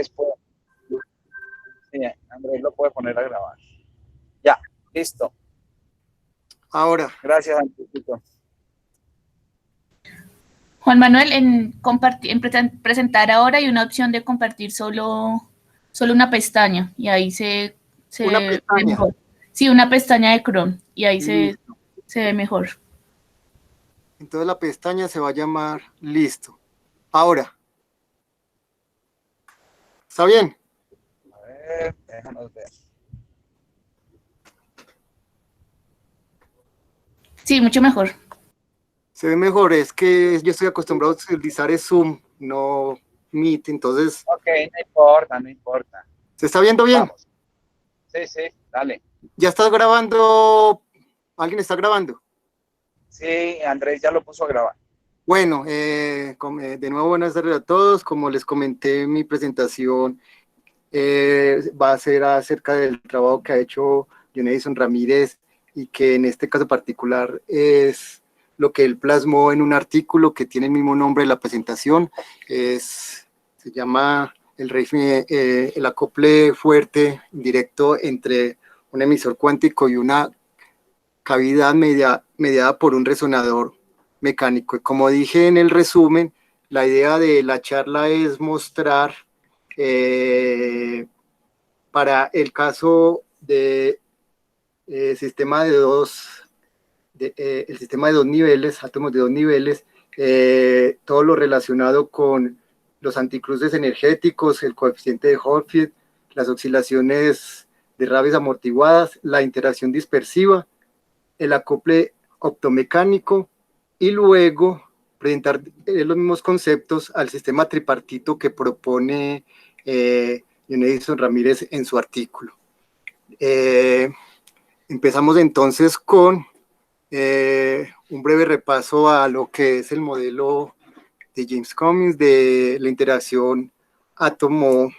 puede, sí, Andrés lo puede poner a grabar. Ya, listo. Ahora, Gracias, Andresito. Juan Manuel, en presentar ahora hay una opción de compartir solo una pestaña y ahí se una ve pestaña. mejor. Sí, una pestaña de Chrome y ahí Listo. se ve mejor. Entonces la pestaña se va a llamar listo. Ahora, ¿está bien? A ver, déjanos ver. Sí, mucho mejor. Se ve mejor, es que yo estoy acostumbrado a utilizar Zoom, no Meet, entonces, Ok, no importa, no importa. ¿se está viendo bien? Vamos. Sí, sí, dale. ¿Ya estás grabando? ¿Alguien está grabando? Sí, Andrés ya lo puso a grabar. Bueno, de nuevo buenas tardes a todos. Como les comenté, mi presentación va a ser acerca del trabajo que ha hecho Jonathan Ramírez y que en este caso particular es lo que él plasmó en un artículo que tiene el mismo nombre de la presentación. Se llama el acople fuerte directo entre un emisor cuántico y una cavidad mediada por un resonador mecánico. Y como dije en el resumen, la idea de la charla es mostrar para el caso de sistema de el sistema de dos niveles, átomos de dos niveles, todo lo relacionado con los anticruces energéticos, el coeficiente de Hopfield, las oscilaciones de Raves amortiguadas, la interacción dispersiva, el acople optomecánico y luego presentar los mismos conceptos al sistema tripartito que propone Edison Ramírez en su artículo. Empezamos entonces con un breve repaso a lo que es el modelo de James Cummings de la interacción átomo-campo.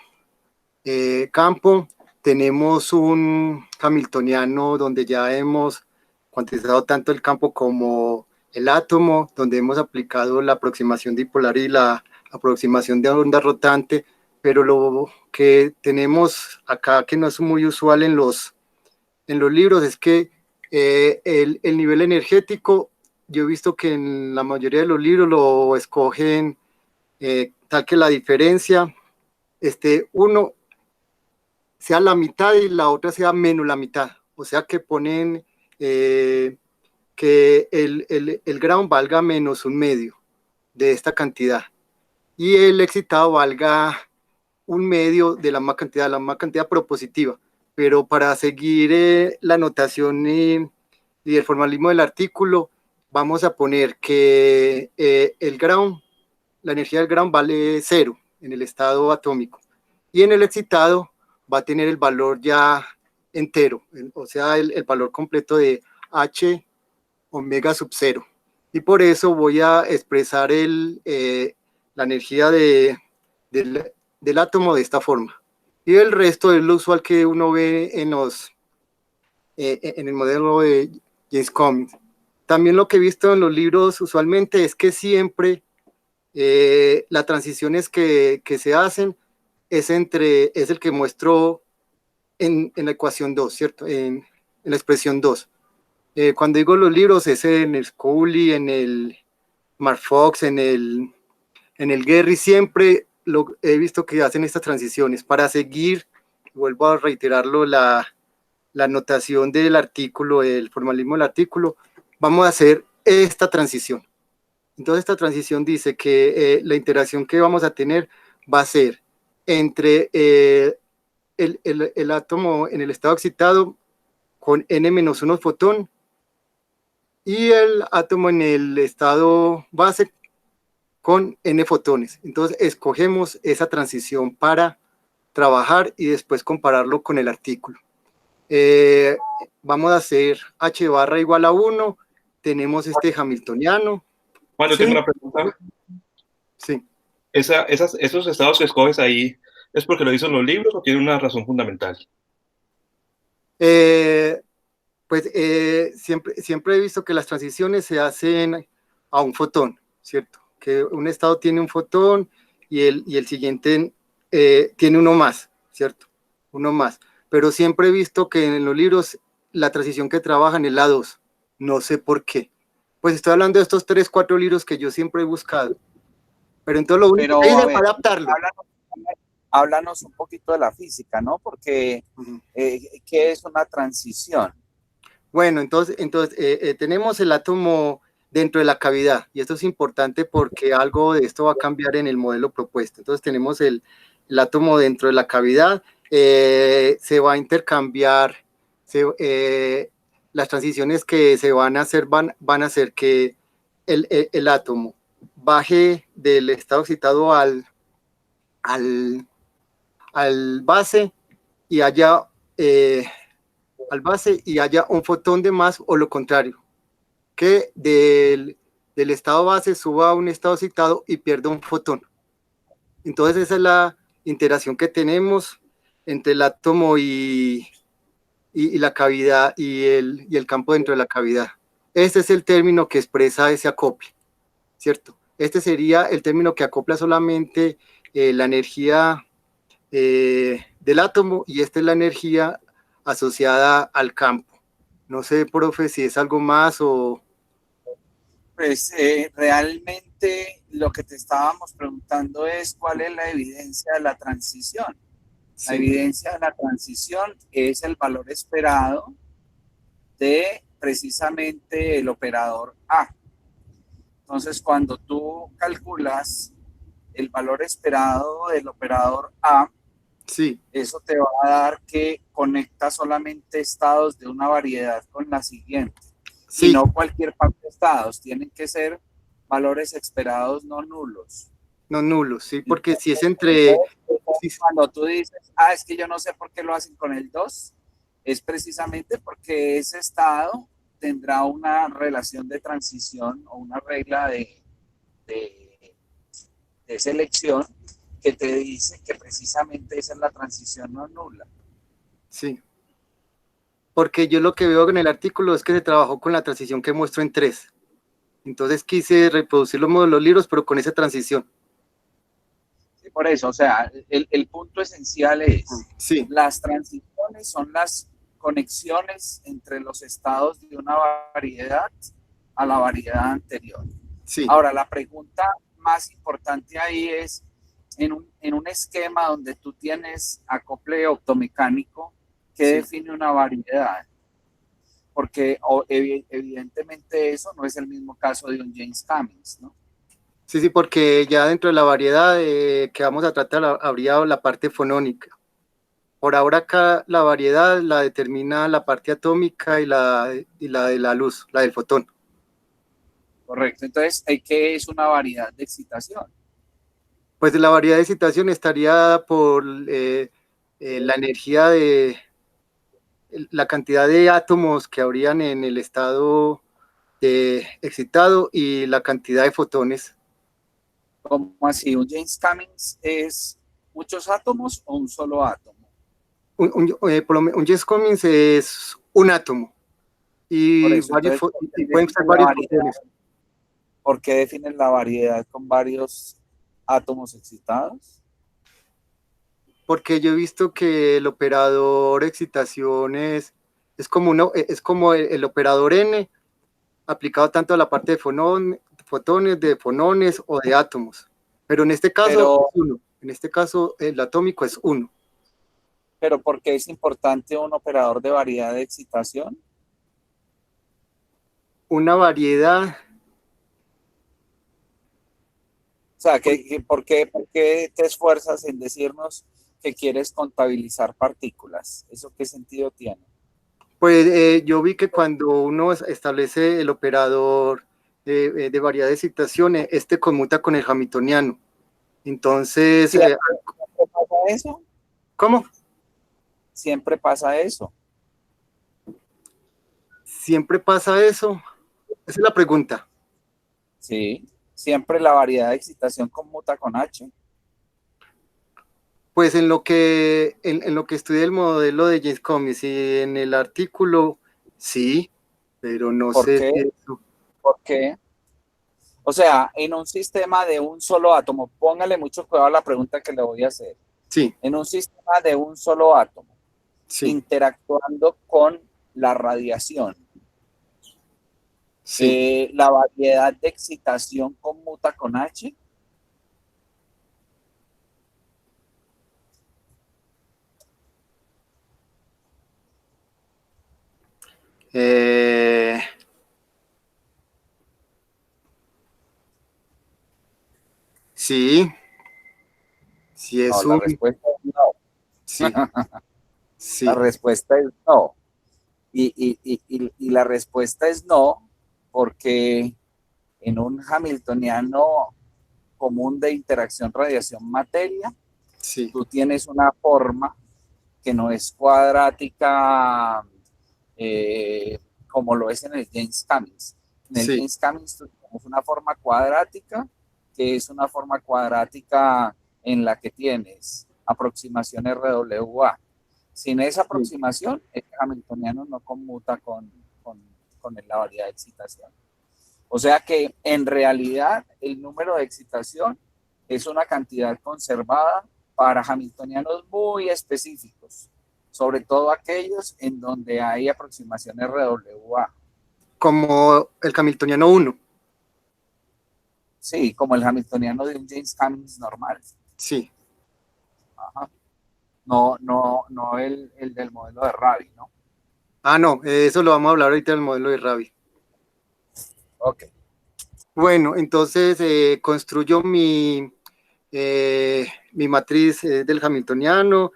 Tenemos un hamiltoniano donde ya hemos cuantizado tanto el campo como el átomo, donde hemos aplicado la aproximación dipolar y la aproximación de onda rotante, pero lo que tenemos acá que no es muy usual en los libros es que el nivel energético, yo he visto que en la mayoría de los libros lo escogen tal que la diferencia, uno sea la mitad y la otra sea menos la mitad, o sea que ponen que el ground valga menos un medio de esta cantidad y el excitado valga un medio de la más cantidad propositiva. Pero para seguir la notación y el formalismo del artículo, vamos a poner que el ground, la energía del ground vale 0 en el estado atómico y en el excitado va a tener el valor ya entero, o sea, el valor completo de H omega sub 0. Y por eso voy a expresar la energía del átomo de esta forma. Y el resto es lo usual que uno ve en el modelo de James Cummings. También lo que he visto en los libros usualmente es que siempre las transiciones que se hacen es el que muestro en la ecuación 2, ¿cierto? En la expresión 2. Cuando digo los libros es en el Scully, en el Mark Fox, en el Gehry, siempre he visto que hacen estas transiciones para seguir, vuelvo a reiterarlo, la notación del artículo, el formalismo del artículo, vamos a hacer esta transición. Entonces esta transición dice que la interacción que vamos a tener va a ser entre el átomo en el estado excitado con n-1 fotón y el átomo en el estado base con n fotones. Entonces escogemos esa transición para trabajar y después compararlo con el artículo. Vamos a hacer h barra igual a 1, tenemos este hamiltoniano. Bueno, yo ¿sí? tengo una pregunta. Sí. ¿Esos estados que escoges ahí es porque lo dicen los libros o tiene una razón fundamental? Siempre he visto que las transiciones se hacen a un fotón, ¿cierto? Que un estado tiene un fotón y el siguiente tiene uno más, ¿cierto? Uno más. Pero siempre he visto que en los libros la transición que trabajan es la 2. No sé por qué. Pues estoy hablando de estos 3, 4 libros que yo siempre he buscado. Pero entonces lo único que Pero, hice a fue ver, adaptarlo. háblanos un poquito de la física, ¿no? Porque, ¿qué es una transición? Bueno, entonces tenemos el átomo dentro de la cavidad, y esto es importante porque algo de esto va a cambiar en el modelo propuesto. Entonces tenemos el átomo dentro de la cavidad, se va a intercambiar, las transiciones que se van a hacer van a hacer que el átomo baje del estado excitado al, al base y haya... al base y haya un fotón de más, o lo contrario, que del estado base suba a un estado excitado y pierda un fotón. Entonces esa es la interacción que tenemos entre el átomo y la cavidad y el campo dentro de la cavidad. Este es el término que expresa ese acople, ¿cierto? Este sería el término que acopla solamente la energía del átomo, y esta es la energía asociada al campo. No sé, profe, si es algo más o... Pues realmente lo que te estábamos preguntando es cuál es la evidencia de la transición. La Sí, evidencia de la transición es el valor esperado de precisamente el operador A. Entonces, cuando tú calculas el valor esperado del operador A, sí, eso te va a dar que conecta solamente estados de una variedad con la siguiente. Y sí, no cualquier par de estados, tienen que ser valores esperados no nulos. no nulos, sí, porque Entonces, si es entre... sí, cuando tú dices, es que yo no sé por qué lo hacen con el 2, es precisamente porque ese estado tendrá una relación de transición o una regla de selección que te dice que precisamente esa es la transición no nula. sí, porque yo lo que veo en el artículo es que se trabajó con la transición que muestro en 3. Entonces quise reproducir los modelos libros, pero con esa transición. Sí, por eso, o sea, el punto esencial es, Sí, las transiciones son las conexiones entre los estados de una variedad a la variedad anterior. sí, Ahora, la pregunta más importante ahí es, en un esquema donde tú tienes acople optomecánico, ¿qué sí. define una variedad? Porque evidentemente eso no es el mismo caso de un James Cummings, ¿no? Sí, sí, porque ya dentro de la variedad que vamos a tratar habría la parte fonónica. Por ahora acá la variedad la determina la parte atómica y la de la luz, la del fotón. Correcto. Entonces, ¿qué es una variedad de excitación? Pues la variedad de excitación estaría por la energía de la cantidad de átomos que habrían en el estado excitado y la cantidad de fotones. ¿Cómo así? ¿Un James Cummings es muchos átomos o un solo átomo? Un James Cummings es un átomo Por y, eso, entonces, ¿por qué y pueden ser definen la varios variedad? fotones. ¿Por qué definen la variedad con varios átomos excitados? Porque yo he visto que el operador excitación es como, es como el operador N aplicado tanto a la parte de fotones, de fonones o de átomos. Pero en este caso Pero, es uno. En este caso el atómico es uno. pero ¿por qué es importante un operador de variedad de excitación? Una variedad. O sea, ¿por qué te esfuerzas en decirnos que quieres contabilizar partículas? ¿Eso qué sentido tiene? Pues yo vi que cuando uno establece el operador de variedad de excitación, este conmuta con el hamiltoniano. Entonces, ¿Siempre pasa eso? ¿cómo? Siempre pasa eso. Siempre pasa eso. Esa es la pregunta. Sí, siempre la variedad de excitación conmuta con H. Pues en lo que estudia el modelo de James Cummings y en el artículo, sí, pero no ¿Por sé qué? si eso. ¿Por qué? O sea, en un sistema de un solo átomo, póngale mucho cuidado a la pregunta que le voy a hacer. Sí, en un sistema de un solo átomo, sí, interactuando con la radiación. sí. La variedad de excitación conmuta con H. Eh, sí, sí No, es la un, respuesta es no. sí, La sí, respuesta es no. Y la respuesta es no, porque en un hamiltoniano común de interacción radiación-materia, sí, tú tienes una forma que no es cuadrática como lo es en el James Cummings. En el sí, James Cummings tenemos una forma cuadrática, que es una forma cuadrática en la que tienes aproximación RWA. Sin esa sí. aproximación, el hamiltoniano no conmuta con la variedad de excitación. O sea que en realidad el número de excitación es una cantidad conservada para hamiltonianos muy específicos, sobre todo aquellos en donde hay aproximación RWA. Como el Hamiltoniano 1. Sí, como el hamiltoniano de un James Cummings normal. Sí. Ajá. No el del modelo de Rabi, ¿no? Ah, no, eso lo vamos a hablar ahorita del modelo de Rabi. Ok. Bueno, entonces construyo mi matriz del Hamiltoniano.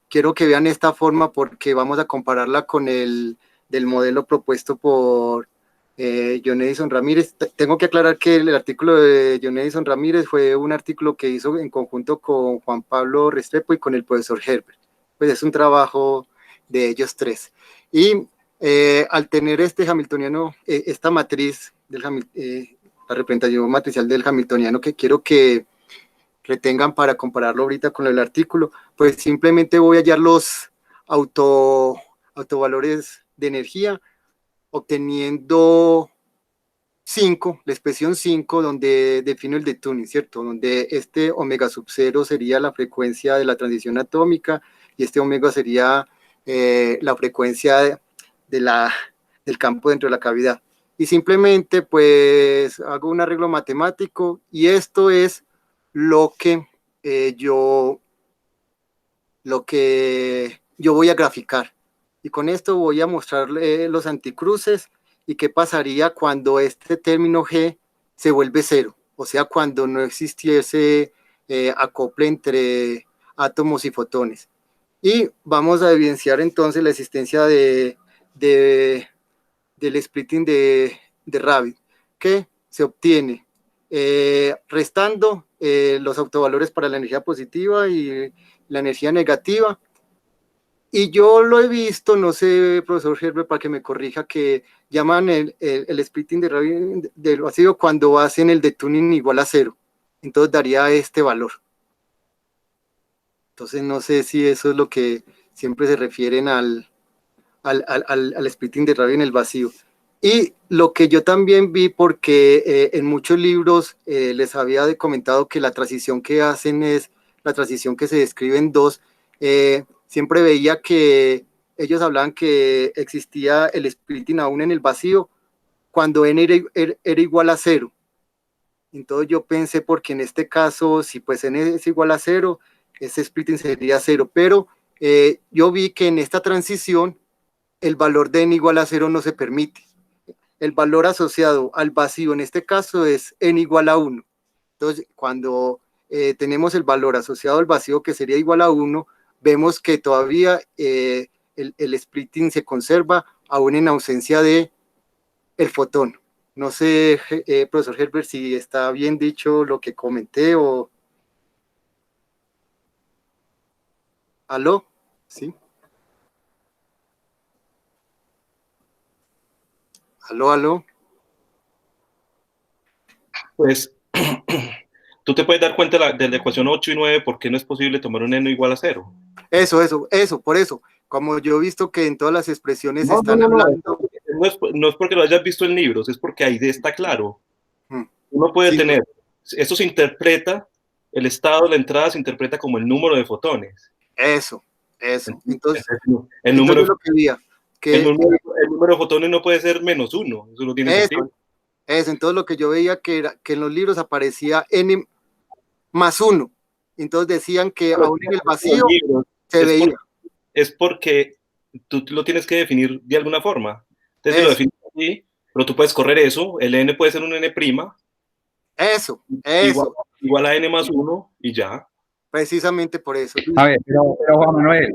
Quiero que vean esta forma porque vamos a compararla con el del modelo propuesto por John Edison Ramírez. Tengo que aclarar que el artículo de John Edison Ramírez fue un artículo que hizo en conjunto con Juan Pablo Restrepo y con el profesor Herbert. Pues es un trabajo de ellos tres. Y al tener este hamiltoniano, esta matriz del la representación matricial del hamiltoniano que quiero que retengan para compararlo ahorita con el artículo, pues simplemente voy a hallar los autovalores de energía obteniendo 5, la expresión 5, donde defino el de tuning, ¿cierto? Donde este omega sub 0 sería la frecuencia de la transición atómica y este omega sería la frecuencia del campo dentro de la cavidad. Y simplemente pues hago un arreglo matemático y esto es lo que lo que yo voy a graficar. Y con esto voy a mostrarle los anticruces y qué pasaría cuando este término G se vuelve cero, o sea, cuando no existiese acople entre átomos y fotones. Y vamos a evidenciar entonces la existencia del splitting de Rabi, que se obtiene restando los autovalores para la energía positiva y la energía negativa. Y yo lo he visto, no sé, profesor Herbert, para que me corrija, que llaman el splitting de Rabi del vacío cuando hacen el de tuning igual a cero. Entonces daría este valor. Entonces no sé si eso es lo que siempre se refieren al splitting de Rabi en el vacío. Y lo que yo también vi, porque en muchos libros les había comentado que la transición que hacen es la transición que se describe en dos, siempre veía que ellos hablaban que existía el splitting aún en el vacío cuando n era igual a cero. Entonces yo pensé, porque en este caso, si pues n es igual a cero, ese splitting sería cero, pero yo vi que en esta transición el valor de n igual a cero no se permite. El valor asociado al vacío en este caso es n igual a 1. Entonces, cuando tenemos el valor asociado al vacío que sería igual a 1, vemos que todavía el splitting se conserva aún en ausencia de el fotón. No sé, profesor Herbert, si está bien dicho lo que comenté o... ¿Aló? ¿Sí? ¿Aló, aló? Pues tú te puedes dar cuenta de la ecuación 8 y 9 por qué no es posible tomar un n igual a 0. Eso, por eso. Como yo he visto que en todas las expresiones No, no, están no, no. hablando... No es porque lo hayas visto en libros, es porque ahí está claro. Hmm, Uno puede sí, tener, esto se interpreta el estado de la entrada se interpreta como el número de fotones. Eso. Entonces El número, yo lo que veía, el, que número, el número de fotones no puede ser -1, eso no tiene sentido. eso, entonces lo que yo veía que era que en los libros aparecía n+1, entonces decían que aún en el vacío se veía. Es porque tú lo tienes que definir de alguna forma. Entonces, si lo defines así, pero tú puedes correr eso, el n puede ser un n', Eso. igual a n+1 y ya. Precisamente por eso. A ver, pero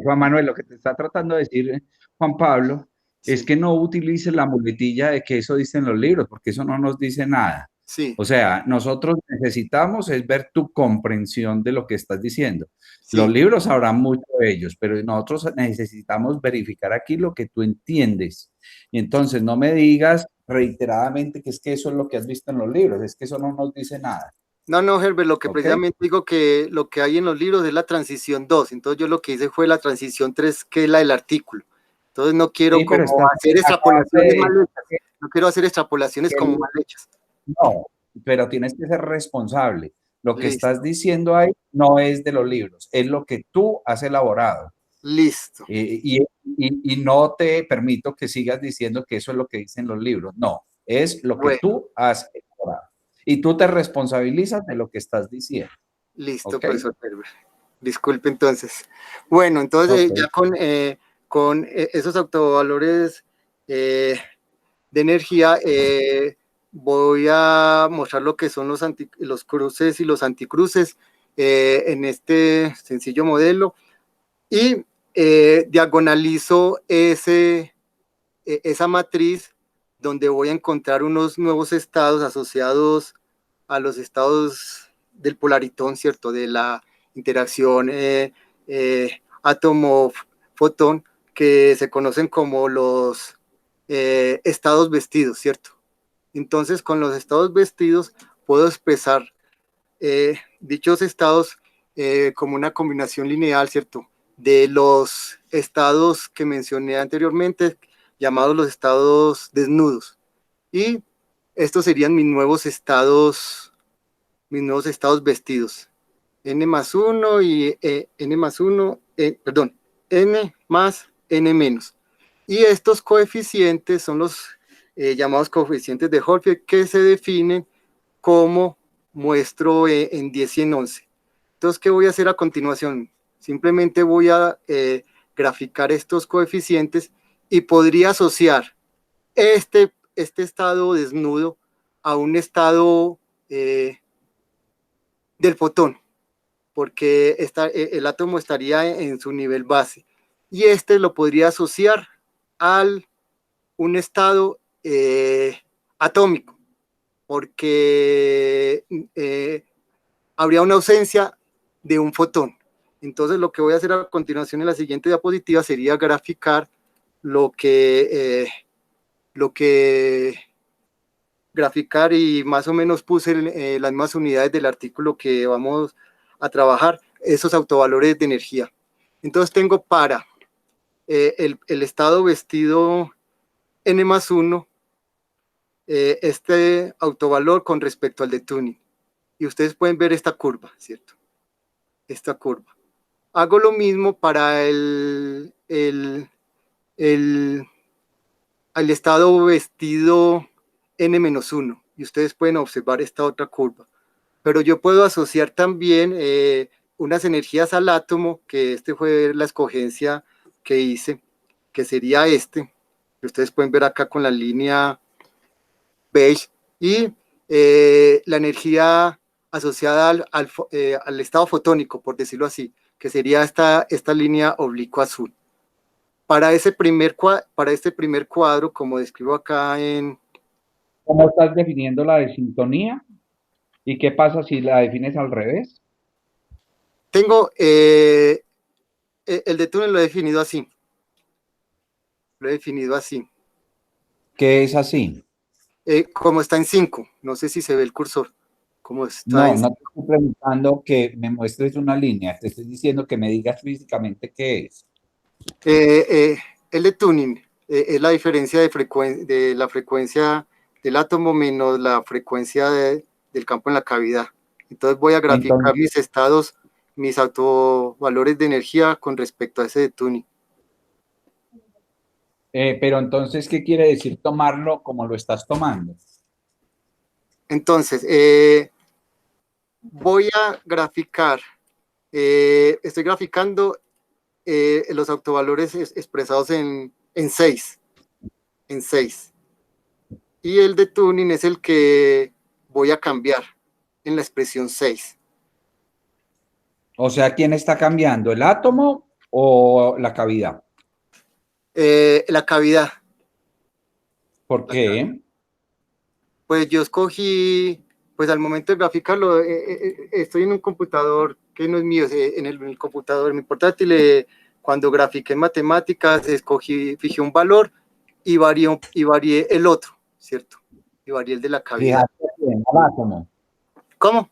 Juan Manuel, lo que te está tratando de decir Juan Pablo es que no utilices la muletilla de que eso dice en los libros, porque eso no nos dice nada. Sí. O sea, nosotros necesitamos es ver tu comprensión de lo que estás diciendo. Sí. Los libros sabrán mucho de ellos, pero nosotros necesitamos verificar aquí lo que tú entiendes. Y entonces no me digas reiteradamente que es que eso es lo que has visto en los libros, es que eso no nos dice nada. No, Herbert, lo que precisamente digo que lo que hay en los libros es la transición 2, entonces yo lo que hice fue la transición 3, que es la del artículo. Entonces no quiero hacer extrapolaciones mal hechas, no quiero hacer extrapolaciones como mal hechas. No, pero tienes que ser responsable. Lo que estás diciendo ahí no es de los libros, es lo que tú has elaborado. Listo. Y no te permito que sigas diciendo que eso es lo que dicen los libros. No, es lo que tú has elaborado. Y tú te responsabilizas de lo que estás diciendo. Listo, profesor Herbert. Disculpe entonces. Bueno, entonces ya con esos autovalores de energía, voy a mostrar lo que son los cruces y los anticruces en este sencillo modelo y diagonalizo esa matriz donde voy a encontrar unos nuevos estados asociados a los estados del polaritón, ¿cierto? De la interacción átomo-fotón, que se conocen como los estados vestidos, ¿cierto? Entonces, con los estados vestidos puedo expresar dichos estados como una combinación lineal, ¿cierto? De los estados que mencioné anteriormente, llamados los estados desnudos. Y estos serían mis nuevos estados vestidos. N+1 y N+1, N más N menos. Y estos coeficientes son los llamados coeficientes de Hopfield, que se definen como muestro en 10 y en 11. Entonces, ¿qué voy a hacer a continuación? Simplemente voy a graficar estos coeficientes y podría asociar este estado desnudo a un estado del fotón, porque el átomo estaría en su nivel base, y lo podría asociar a un estado atómico, porque habría una ausencia de un fotón. Entonces lo que voy a hacer a continuación en la siguiente diapositiva sería graficar graficar, y más o menos puse las mismas unidades del artículo que vamos a trabajar, esos autovalores de energía. Entonces tengo para el estado vestido N+1 este autovalor con respecto al de tuning. Y ustedes pueden ver esta curva, ¿cierto? Esta curva. Hago lo mismo para el estado vestido N-1, y ustedes pueden observar esta otra curva. Pero yo puedo asociar también unas energías al átomo, que fue la escogencia que hice, que sería que ustedes pueden ver acá con la línea beige, y la energía asociada al estado fotónico, por decirlo así, que sería esta línea oblicua azul. Para este primer cuadro, como describo acá ¿Cómo estás definiendo la de sintonía? ¿Y qué pasa si la defines al revés? Tengo el de túnel, lo he definido así. ¿Qué es así? Como está en 5, no sé si se ve el cursor. No te estoy preguntando que me muestres una línea, te estoy diciendo que me digas físicamente qué es. El de tuning es la diferencia de la frecuencia del átomo menos la frecuencia del campo en la cavidad. Entonces voy a graficar Entonces, mis estados, mis autovalores de energía con respecto a ese de tuning. pero entonces, ¿qué quiere decir tomarlo como lo estás tomando? Entonces, voy a graficar, estoy graficando los autovalores expresados en 6. En 6. Y el de tuning es el que voy a cambiar en la expresión 6. O sea, ¿quién está cambiando? ¿El átomo o la cavidad? La cavidad. ¿Por qué? Pues yo escogí, pues al momento de graficarlo, estoy en un computador que no es mío, en el computador, mi portátil, cuando grafiqué en matemáticas, fijé un valor y varié el otro, ¿cierto? Y varié el de la cavidad. Fijaste bien al átomo. ¿Cómo?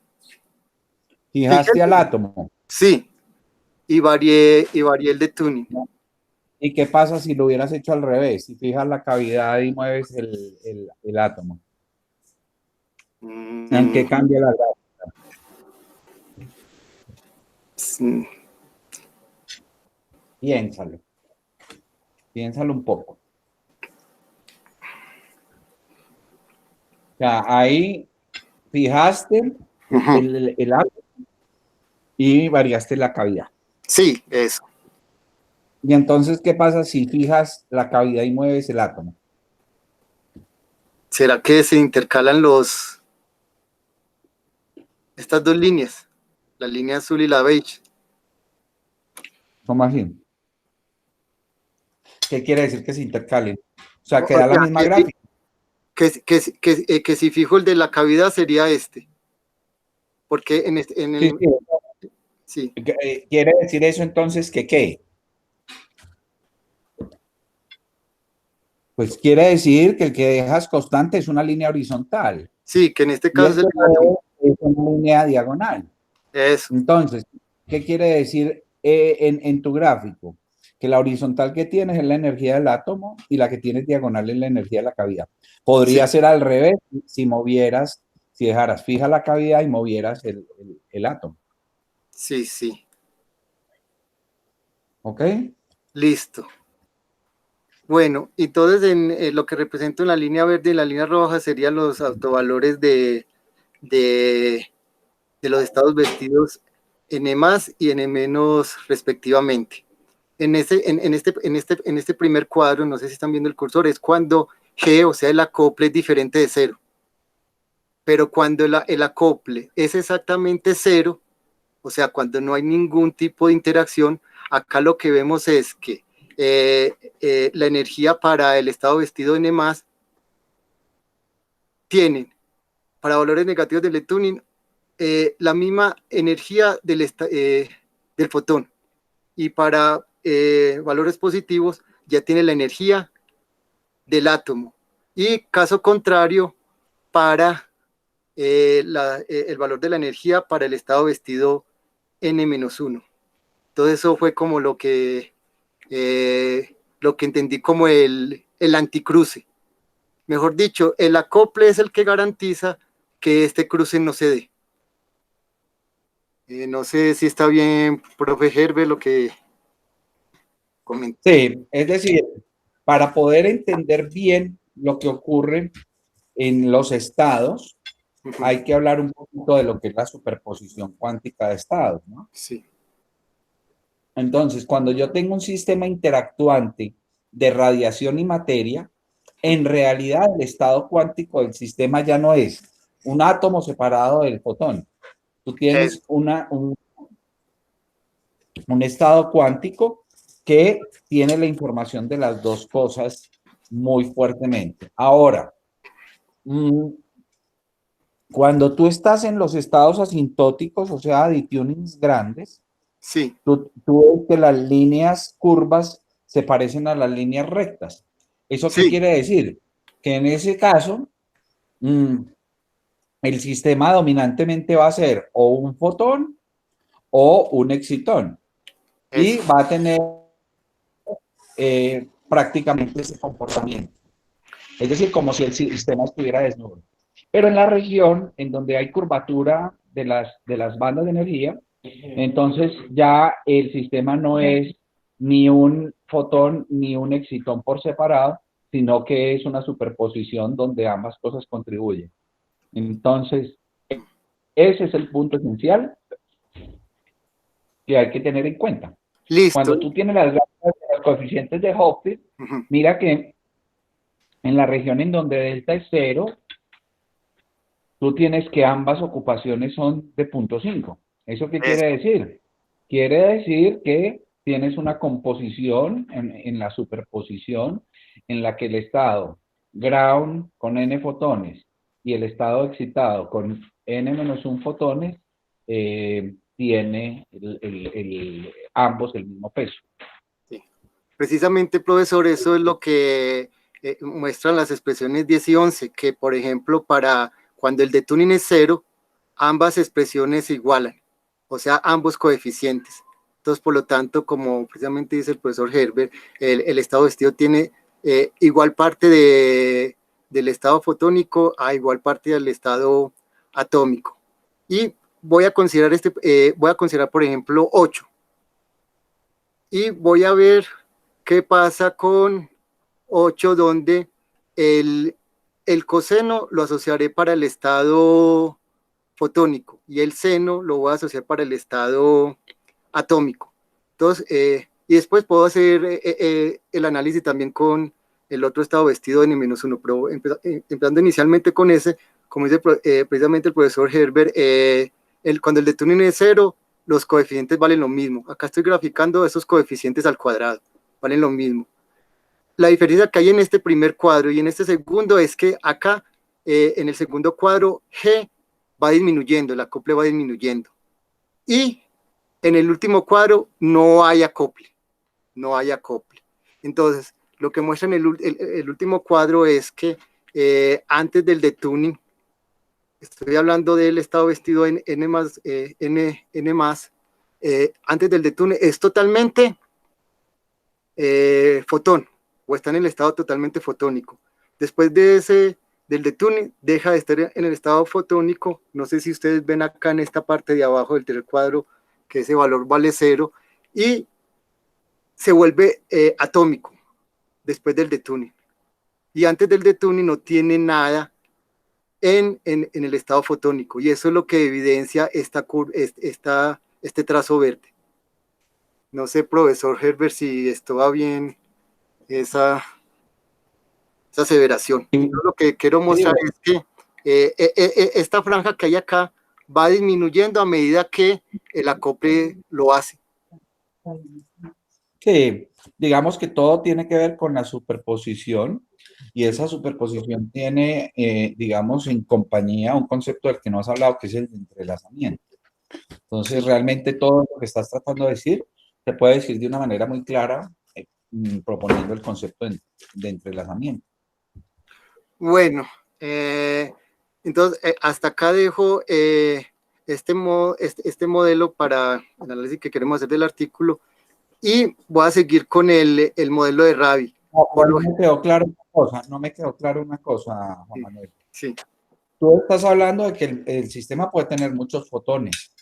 Fijaste al átomo. Sí, y varié el de tuning. ¿Y qué pasa si lo hubieras hecho al revés? Si fijas la cavidad y mueves el átomo. ¿En qué cambia la gráfica? Piénsalo. Piénsalo un poco. O sea, ahí fijaste el átomo y variaste la cavidad. Sí, eso. Y entonces, ¿qué pasa si fijas la cavidad y mueves el átomo? ¿Será que se intercalan estas dos líneas? La línea azul y la beige. ¿Cómo así? ¿Qué quiere decir que se intercalen? O sea, que da la misma gráfica. Que si fijo el de la cavidad sería este. Porque sí. ¿Quiere decir eso entonces que qué? Pues quiere decir que el que dejas constante es una línea horizontal. Sí, que en este caso es una línea diagonal. Eso. Entonces, ¿qué quiere decir en tu gráfico? Que la horizontal que tienes es la energía del átomo y la que tienes diagonal es la energía de la cavidad. Podría ser al revés si dejaras fija la cavidad y movieras el átomo. Sí, sí. ¿Ok? Listo. Bueno, entonces en lo que represento en la línea verde y la línea roja serían los autovalores de los estados vestidos N+ y N- respectivamente. En este primer cuadro, no sé si están viendo el cursor, es cuando G, o sea, el acople es diferente de 0. Pero cuando el acople es exactamente 0, o sea, cuando no hay ningún tipo de interacción, acá lo que vemos es que la energía para el estado vestido N+ tienen, para valores negativos del tuning, la misma energía del fotón, y para valores positivos ya tiene la energía del átomo, y caso contrario para el valor de la energía para el estado vestido N-1. Entonces eso fue como lo que entendí como el anticruce. Mejor dicho, el acople es el que garantiza que este cruce no se dé. No sé si está bien, profe Gerbe, lo que comenté. Sí, es decir, para poder entender bien lo que ocurre en los estados, hay que hablar un poquito de lo que es la superposición cuántica de estados, ¿no? Sí. Entonces, cuando yo tengo un sistema interactuante de radiación y materia, en realidad el estado cuántico del sistema ya no es un átomo separado del fotón. Tú tienes un estado cuántico que tiene la información de las dos cosas muy fuertemente. Ahora, cuando tú estás en los estados asintóticos, o sea, detunings grandes, sí. tú ves que las líneas curvas se parecen a las líneas rectas. ¿Eso qué quiere decir? Que en ese caso, el sistema dominantemente va a ser o un fotón o un excitón. Y va a tener prácticamente ese comportamiento. Es decir, como si el sistema estuviera desnudo. Pero en la región en donde hay curvatura de las bandas de energía, entonces ya el sistema no es ni un fotón ni un excitón por separado, sino que es una superposición donde ambas cosas contribuyen. Entonces, ese es el punto esencial que hay que tener en cuenta. Listo. Cuando tú tienes las gráficas de los coeficientes de Hopfield, mira que en la región en donde delta es 0, tú tienes que ambas ocupaciones son de 0.5. ¿Eso qué quiere decir? Quiere decir que tienes una composición en la superposición en la que el estado ground con n fotones y el estado excitado con n-1 fotones tiene ambos el mismo peso. Sí. Precisamente, profesor, eso es lo que muestran las expresiones 10 y 11, que por ejemplo para cuando el detuning es 0, ambas expresiones se igualan, o sea, ambos coeficientes. Entonces, por lo tanto, como precisamente dice el profesor Herbert, el estado vestido tiene igual parte del estado fotónico a igual parte del estado atómico. Y voy a considerar, por ejemplo, 8. Y voy a ver qué pasa con 8, donde el coseno lo asociaré para el estado fotónico y el seno lo voy a asociar para el estado atómico. Entonces, y después puedo hacer el análisis también con el otro estado vestido de N-1, pero empezando inicialmente con ese, como dice precisamente el profesor Herbert, cuando el detuning es 0, los coeficientes valen lo mismo. Acá estoy graficando esos coeficientes al cuadrado, valen lo mismo. La diferencia que hay en este primer cuadro y en este segundo es que acá, en el segundo cuadro, G va disminuyendo, el acople va disminuyendo. Y en el último cuadro no hay acople, no hay acople. Entonces, lo que muestra en el último cuadro es que antes del detuning, estoy hablando del estado vestido en N+, antes del detuning es totalmente fotón, o está en el estado totalmente fotónico. Después del detuning, deja de estar en el estado fotónico. No sé si ustedes ven acá en esta parte de abajo del tercer cuadro que ese valor vale 0 y se vuelve atómico después del detuning. Y antes del detuning no tiene nada en el estado fotónico, y eso es lo que evidencia este trazo verde. No sé, profesor Herbert, si esto va bien, esa aseveración. Yo lo que quiero mostrar es que esta franja que hay acá va disminuyendo a medida que el acople lo hace. Sí, digamos que todo tiene que ver con la superposición, y esa superposición tiene, digamos, en compañía un concepto del que no has hablado, que es el de entrelazamiento. Entonces, realmente todo lo que estás tratando de decir se puede decir de una manera muy clara, proponiendo el concepto de entrelazamiento. Bueno, entonces hasta acá dejo este modelo para el análisis que queremos hacer del artículo, y voy a seguir con el modelo de Rabi. No me quedó claro una cosa, Juan Manuel. Sí. Tú estás hablando de que el sistema puede tener muchos fotones.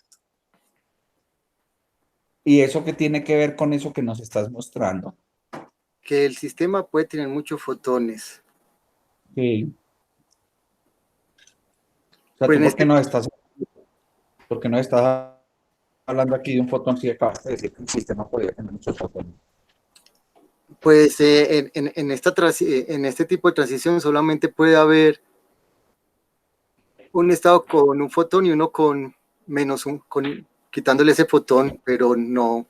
¿Y eso qué tiene que ver con eso que nos estás mostrando? Que el sistema puede tener muchos fotones. Sí. O sea, Pues ¿por qué no estás hablando aquí de un fotón si acabas de decir que el sistema podría tener muchos fotones? Pues en este tipo de transición solamente puede haber un estado con un fotón y uno con menos quitándole ese fotón, pero no,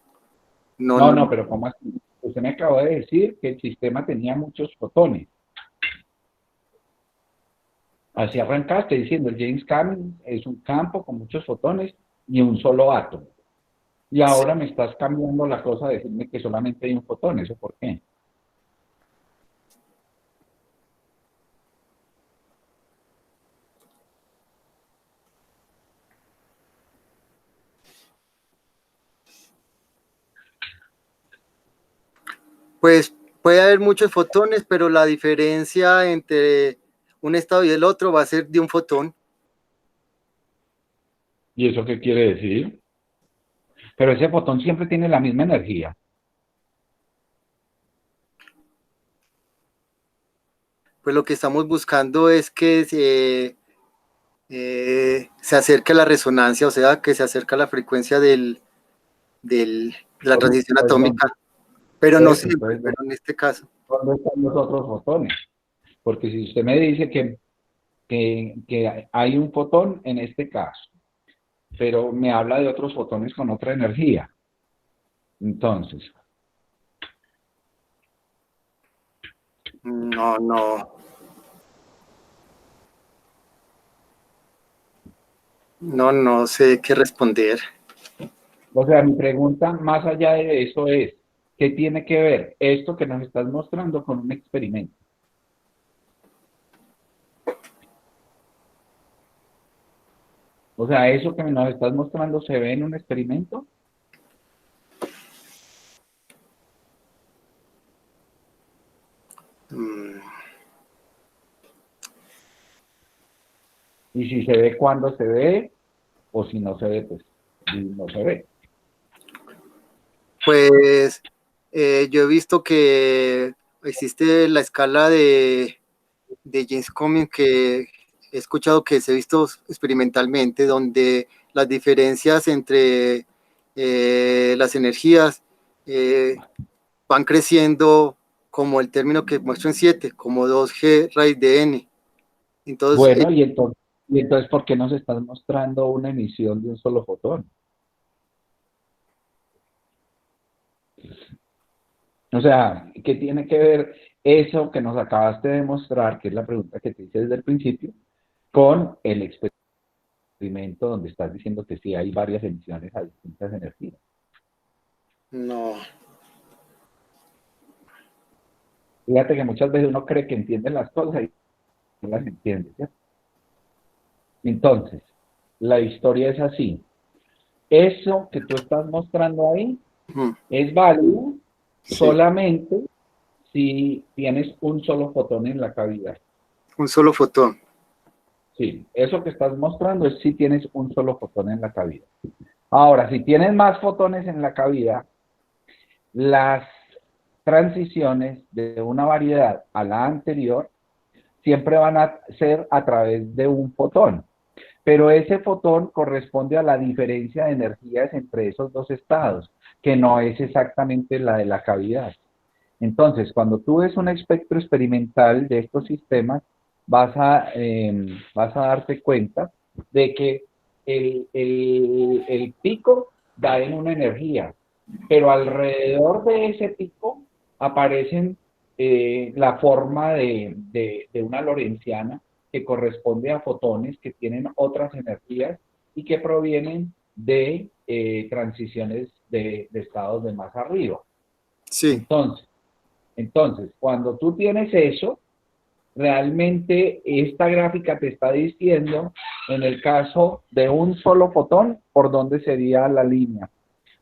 pero ¿cómo así? Usted me acabó de decir que el sistema tenía muchos fotones. Así arrancaste diciendo, el James Camming es un campo con muchos fotones y un solo átomo. Y ahora me estás cambiando la cosa a decirme que solamente hay un fotón. ¿Eso por qué? Pues puede haber muchos fotones, pero la diferencia entre un estado y el otro va a ser de un fotón. ¿Y eso qué quiere decir? Pero ese fotón siempre tiene la misma energía. Pues lo que estamos buscando es que se acerque a la resonancia, o sea, que se acerque a la frecuencia de la transición Pues, atómica, pero no eso, siempre, entonces, pero en este caso. ¿dónde están los otros fotones? Porque si usted me dice que hay un fotón en este caso, pero me habla de otros fotones con otra energía. Entonces, No, no, no sé qué responder. o sea, mi pregunta más allá de eso es, ¿qué tiene que ver esto que nos estás mostrando con un experimento? O sea, ¿eso que nos estás mostrando se ve en un experimento? Mm, Y si se ve, ¿cuándo se ve? O si no se ve, pues no se ve. Pues yo he visto que existe la escala de James Cumming que he escuchado que se ha visto experimentalmente, donde las diferencias entre las energías eh, van creciendo como el término que muestro en 7, como 2G raíz de n. Entonces, Bueno, y entonces, ¿por qué nos estás mostrando una emisión de un solo fotón? O sea, ¿qué tiene que ver eso que nos acabaste de mostrar, que es la pregunta que te hice desde el principio, con el experimento donde estás diciendo que sí hay varias emisiones a distintas energías? no, Fíjate que muchas veces uno cree que entiende las cosas y no las entiende, ¿cierto? Entonces, la historia es así. Eso que tú estás mostrando ahí mm, es válido sí, solamente si tienes un solo fotón en la cavidad. un solo fotón. Sí, eso que estás mostrando es si tienes un solo fotón en la cavidad. Ahora, si tienes más fotones en la cavidad, las transiciones de una variedad a la anterior siempre van a ser a través de un fotón, pero ese fotón corresponde a la diferencia de energías entre esos dos estados, que no es exactamente la de la cavidad. Entonces, cuando tú ves un espectro experimental de estos sistemas, vas a darte cuenta de que el pico da en una energía, pero alrededor de ese pico aparecen la forma de una lorentziana que corresponde a fotones que tienen otras energías y que provienen de transiciones de estados de más arriba. Sí, Entonces, cuando tú tienes eso, realmente esta gráfica te está diciendo, en el caso de un solo fotón, por dónde sería la línea.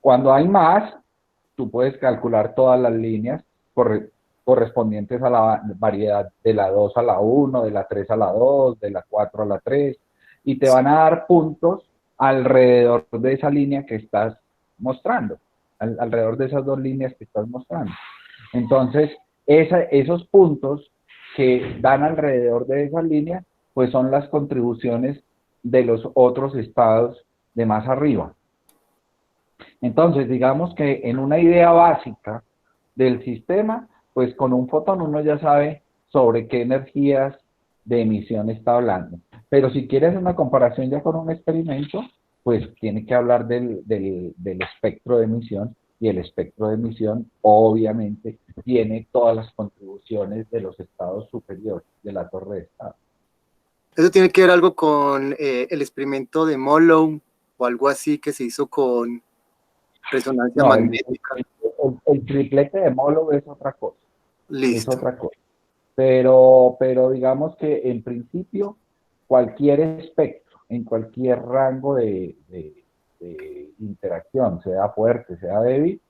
Cuando hay más, tú puedes calcular todas las líneas correspondientes a la variedad de la 2 a la 1, de la 3 a la 2, de la 4 a la 3, y te van a dar puntos alrededor de esa línea que estás mostrando, alrededor de esas dos líneas que estás mostrando. Entonces, esos puntos que dan alrededor de esa línea, pues son las contribuciones de los otros estados de más arriba. Entonces, digamos que en una idea básica del sistema, pues con un fotón uno ya sabe sobre qué energías de emisión está hablando. Pero si quieres una comparación ya con un experimento, pues tiene que hablar del espectro de emisión, y el espectro de emisión obviamente tiene todas las contribuciones de los estados superiores de la torre de estado. eso tiene que ver algo con el experimento de Mollow o algo así que se hizo con resonancia No, magnética. el triplete de Mollow es otra cosa, es Listo. otra cosa. Pero digamos que en principio cualquier espectro, en cualquier rango de interacción, sea fuerte, sea débil,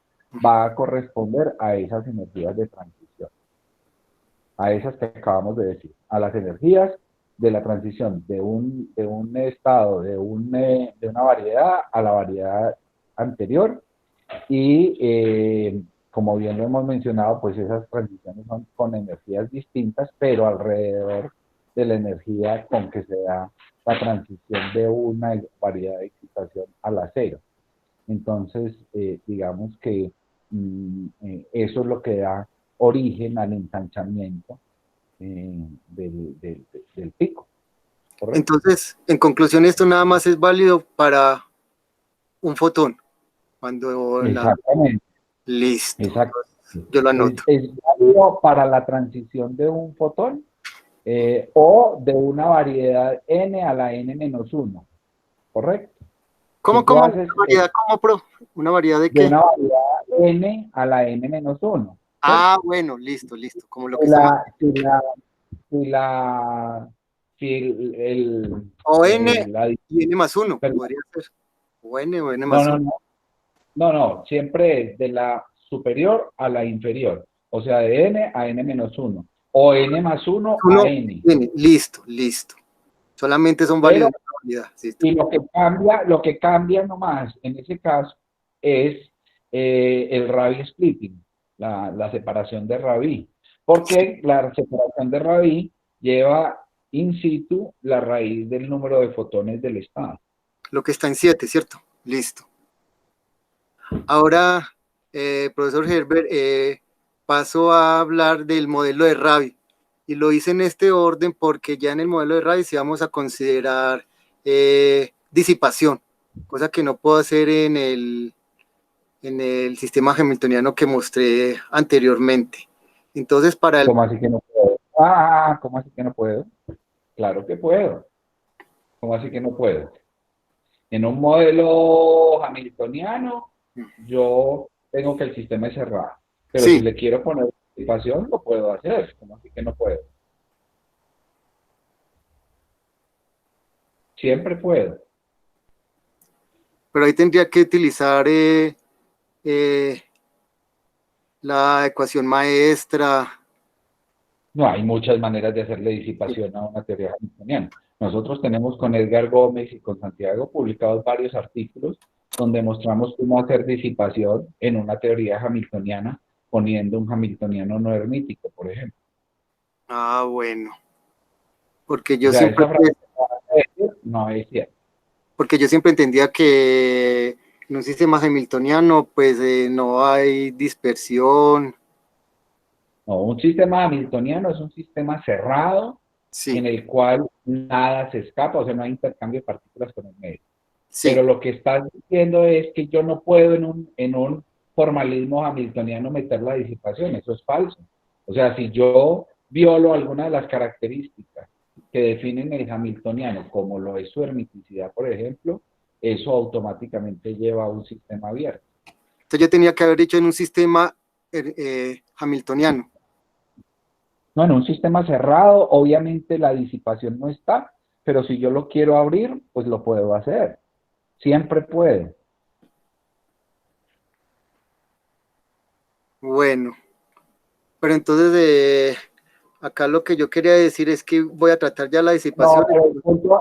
va a corresponder a esas energías de transición, a esas que acabamos de decir, a las energías de la transición de un estado, de una variedad a la variedad anterior, y como bien lo hemos mencionado, pues esas transiciones son con energías distintas, pero alrededor de la energía con que se da la transición de una variedad de excitación a la cero. Entonces, digamos que eso es lo que da origen al ensanchamiento del pico. ¿Correcto? Entonces, en conclusión, esto nada más es válido para un fotón. Cuando Exactamente. Listo. Exacto. Yo lo anoto. Es válido para la transición de un fotón o de una variedad n a la n-1, ¿correcto? ¿Cómo, Si tú cómo? haces, ¿Una variedad cómo, pro? ¿Una variedad de de qué? una variedad n a la n-1. Ah, bueno, listo, listo. Como lo que o n y n más 1, podría ser. O n más 1. No, siempre es de la superior a la inferior. O sea, de n a n-1. O n más 1 a n. Listo, listo. Solamente son válidos de probabilidad. Sí, y lo que cambia nomás en ese caso es el Rabi splitting, la separación de Rabi. Porque la separación de Rabi lleva in situ la raíz del número de fotones del estado. Lo que está en 7, ¿cierto? Listo. Ahora, profesor Herbert, paso a hablar del modelo de Rabi. Y lo hice en este orden porque ya en el modelo de Rabi sí vamos a considerar disipación, cosa que no puedo hacer en el sistema hamiltoniano que mostré anteriormente. Entonces, para el... ¿Cómo así que no puedo? ¿Cómo así que no puedo? Claro que puedo. ¿Cómo así que no puedo? En un modelo hamiltoniano, yo tengo que el sistema es cerrado. Pero sí. si le quiero poner disipación, lo puedo hacer. ¿Cómo así que no puedo? Siempre puedo. Pero ahí tendría que utilizar la ecuación maestra. No, hay muchas maneras de hacerle disipación a una teoría hamiltoniana. Nosotros tenemos con Edgar Gómez y con Santiago publicados varios artículos donde mostramos cómo hacer disipación en una teoría hamiltoniana poniendo un hamiltoniano no hermítico, por ejemplo. Ah, bueno. Porque yo O sea, siempre... esa frase no es cierto. Porque yo siempre entendía que en un sistema hamiltoniano pues no hay dispersión. No, un sistema hamiltoniano es un sistema cerrado Sí, en el cual nada se escapa, o sea, no hay intercambio de partículas con el medio. sí. Pero lo que estás diciendo es que yo no puedo en un formalismo hamiltoniano meter la disipación, eso es falso. O sea, si yo violo alguna de las características que definen el hamiltoniano, como lo es su hermiticidad, por ejemplo, eso automáticamente lleva a un sistema abierto. Entonces yo tenía que haber dicho en un sistema hamiltoniano. No, en un sistema cerrado, obviamente la disipación no está, pero si yo lo quiero abrir, pues lo puedo hacer. Siempre puedo. Bueno, pero entonces acá lo que yo quería decir es que voy a tratar ya la disipación. No, pero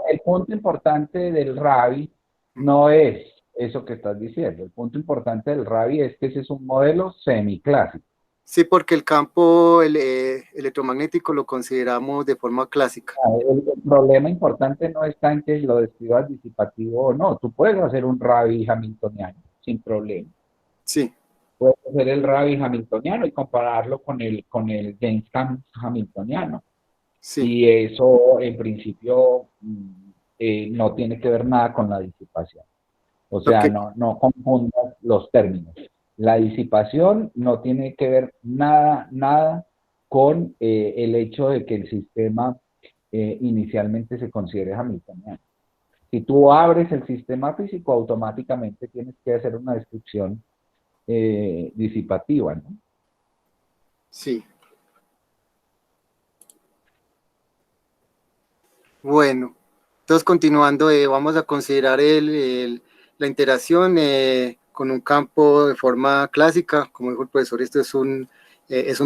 el punto importante del Rabi no es eso que estás diciendo. El punto importante del Rabi es que ese es un modelo semiclásico. Sí, porque el campo electromagnético lo consideramos de forma clásica. El problema importante no está en que lo describas disipativo o no. Tú puedes hacer un Rabi hamiltoniano sin problema. Sí. Puedes hacer el Rabi hamiltoniano y compararlo con el James hamiltoniano. Sí. Y eso, en principio, no tiene que ver nada con la disipación. O sea, Okay. no confundas los términos. La disipación no tiene que ver nada con el hecho de que el sistema inicialmente se considere hamiltoniano. Si tú abres el sistema físico, automáticamente tienes que hacer una descripción disipativa, ¿no? Sí. Bueno, entonces continuando, vamos a considerar la interacción con un campo de forma clásica. Como dijo el profesor, esto es un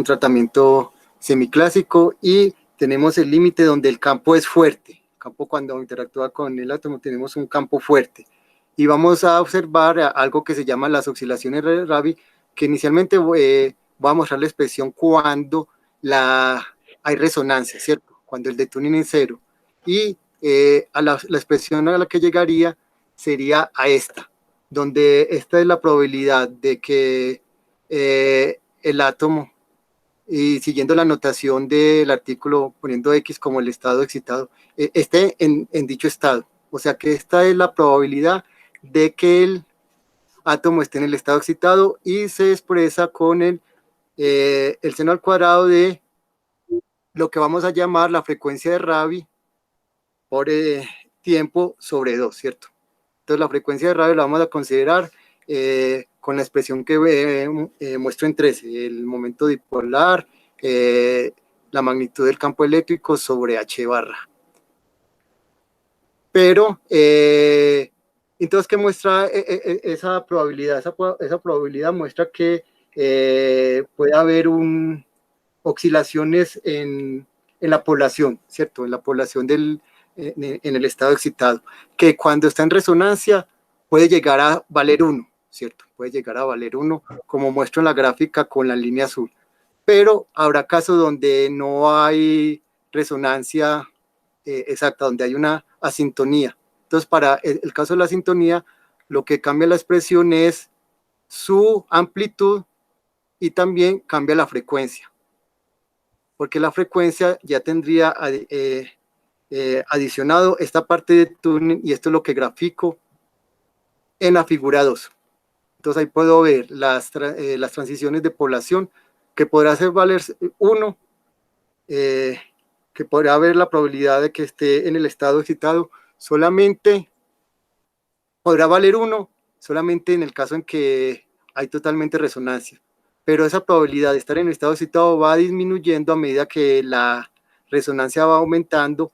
tratamiento semiclásico y tenemos el límite donde el campo es fuerte. El campo, cuando interactúa con el átomo, tenemos un campo fuerte. Y vamos a observar algo que se llama las oscilaciones de Rabi, que inicialmente voy a mostrar la expresión cuando hay resonancia, ¿cierto? Cuando el de-tuning es cero. Y la expresión a la que llegaría sería a esta, donde esta es la probabilidad de que el átomo, y siguiendo la notación del artículo, poniendo X como el estado excitado, esté en dicho estado. O sea que esta es la probabilidad de que el átomo esté en el estado excitado y se expresa con el seno al cuadrado de lo que vamos a llamar la frecuencia de Rabi por tiempo sobre 2, ¿cierto? Entonces la frecuencia de Rabi la vamos a considerar con la expresión que muestro en 13, el momento dipolar, la magnitud del campo eléctrico sobre H barra. Pero, entonces, ¿qué muestra esa probabilidad? Esa probabilidad muestra que puede haber oscilaciones en la población, ¿cierto? En la población en el estado excitado, que cuando está en resonancia puede llegar a valer 1, ¿cierto? Puede llegar a valer 1, como muestro en la gráfica con la línea azul. Pero habrá casos donde no hay resonancia exacta, donde hay una asintonía. Entonces, para el caso de la asintonía, lo que cambia la expresión es su amplitud y también cambia la frecuencia, porque la frecuencia ya tendría adicionado esta parte de tuning, y esto es lo que grafico en la figura 2. Entonces ahí puedo ver las transiciones de población, que podrá hacer valer 1, que podrá haber la probabilidad de que esté en el estado excitado, solamente podrá valer 1, solamente en el caso en que hay totalmente resonancia. Pero esa probabilidad de estar en el estado excitado va disminuyendo a medida que la resonancia va aumentando,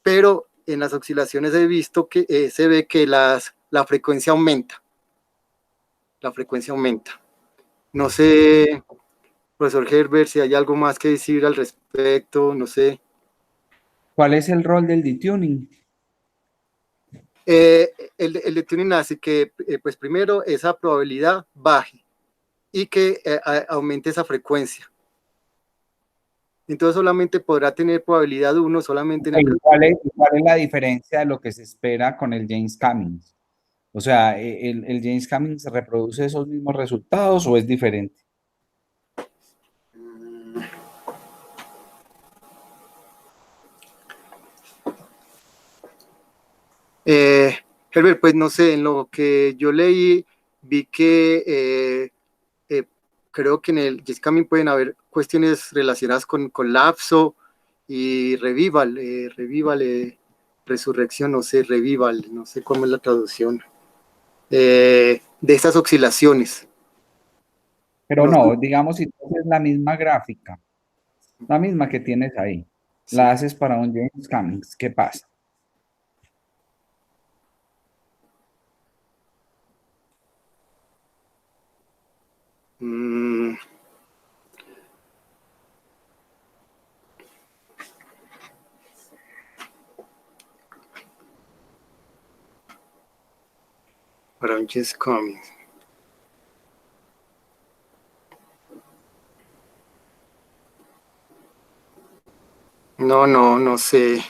pero en las oscilaciones he visto que se ve que la frecuencia aumenta. La frecuencia aumenta. No sé, profesor Herbert, si hay algo más que decir al respecto, no sé. ¿Cuál es el rol del detuning? El detuning hace que, pues primero, esa probabilidad baje y que aumente esa frecuencia. Entonces solamente podrá tener probabilidad 1 solamente en el... ¿Cuál es la diferencia de lo que se espera con el James Cummings? O sea, ¿el James Cummings reproduce esos mismos resultados o es diferente? Herbert, pues no sé, en lo que yo leí, vi que creo que en el James Cummings pueden haber cuestiones relacionadas con lapso y revival, resurrección, no sé, revival, no sé cómo es la traducción, de estas oscilaciones. Pero no, digamos, si tú haces la misma gráfica, la misma que tienes ahí, Sí. la haces para un James Cummings, ¿qué pasa? Para un James Cummings. No sé.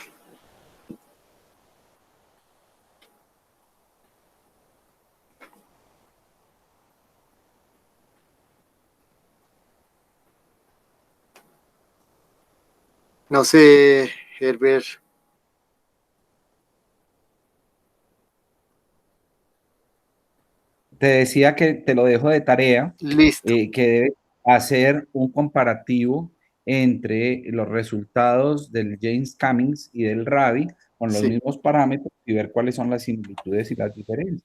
No sé, Herbert. Te decía que te lo dejo de tarea, Listo. que debes hacer un comparativo entre los resultados del James Cummings y del Rabi con los Sí. mismos parámetros y ver cuáles son las similitudes y las diferencias.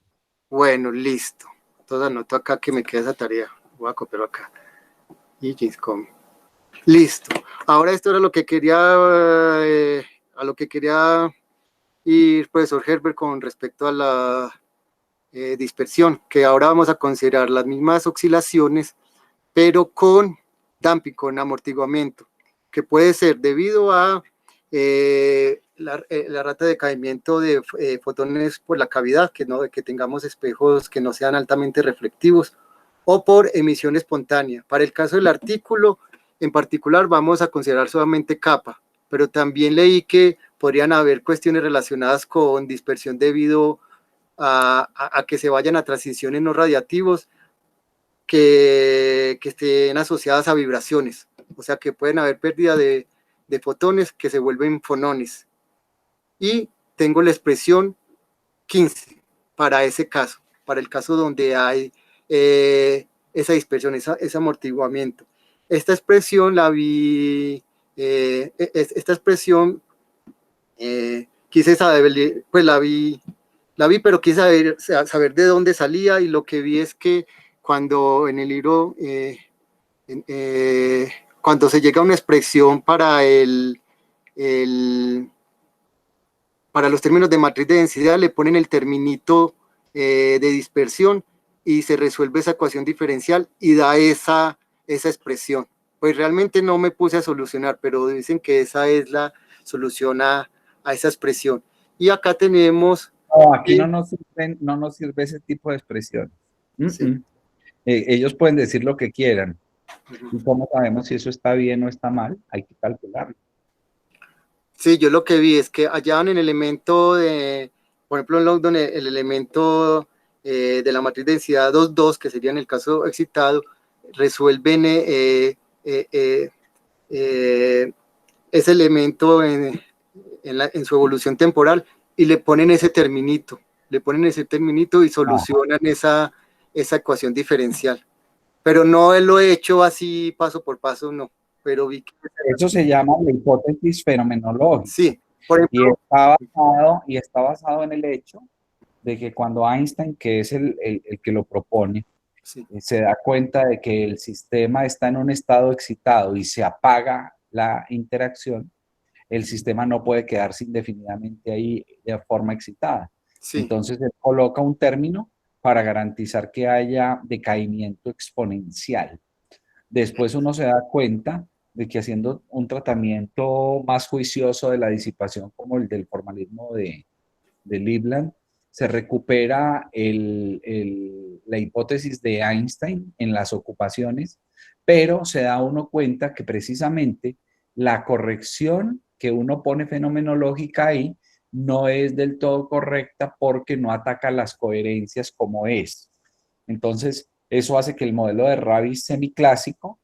Bueno, listo. Entonces anoto acá que me queda esa tarea. Voy a copiarlo acá. Y James Cummings. Listo. Ahora esto era lo que quería, a lo que quería ir, profesor Herbert, con respecto a la dispersión, que ahora vamos a considerar las mismas oscilaciones, pero con damping, con amortiguamiento, que puede ser debido a la rata de decaimiento de fotones por la cavidad, que tengamos espejos que no sean altamente reflectivos, o por emisión espontánea. Para el caso del artículo, en particular, vamos a considerar solamente capa, pero también leí que podrían haber cuestiones relacionadas con dispersión debido a que se vayan a transiciones no radiativos que estén asociadas a vibraciones, o sea que pueden haber pérdida de fotones que se vuelven fonones. Y tengo la expresión 15 para ese caso, para el caso donde hay esa dispersión, ese amortiguamiento. Esta expresión la vi, quise saber, pues la vi, pero quise saber de dónde salía, y lo que vi es que cuando en el libro, cuando se llega a una expresión para para los términos de matriz de densidad, le ponen el terminito de dispersión y se resuelve esa ecuación diferencial y da esa expresión. Pues realmente no me puse a solucionar, pero dicen que esa es la solución a esa expresión. Y acá tenemos... No, aquí no nos sirve ese tipo de expresión. Sí. Ellos pueden decir lo que quieran. ¿Y cómo sabemos si eso está bien o está mal? Hay que calcularlo. Sí, yo lo que vi es que hallaban el elemento de, por ejemplo, en London, el elemento de la matriz de densidad 2,2, que sería en el caso excitado, resuelven ese elemento en su evolución temporal y le ponen ese terminito y solucionan esa ecuación diferencial. Pero no lo he hecho así paso por paso, no. Pero vi que... Eso se llama la hipótesis fenomenológica. Sí, por ejemplo... Y está basado en el hecho de que cuando Einstein, que es el que lo propone, sí, se da cuenta de que el sistema está en un estado excitado y se apaga la interacción, el sistema no puede quedarse indefinidamente ahí de forma excitada. sí. Entonces él coloca un término para garantizar que haya decaimiento exponencial. Después uno se da cuenta de que haciendo un tratamiento más juicioso de la disipación, como el del formalismo de Livland, se recupera la hipótesis de Einstein en las ocupaciones, pero se da uno cuenta que precisamente la corrección que uno pone fenomenológica ahí no es del todo correcta porque no ataca las coherencias como es. Entonces, eso hace que el modelo de Rabi semiclásico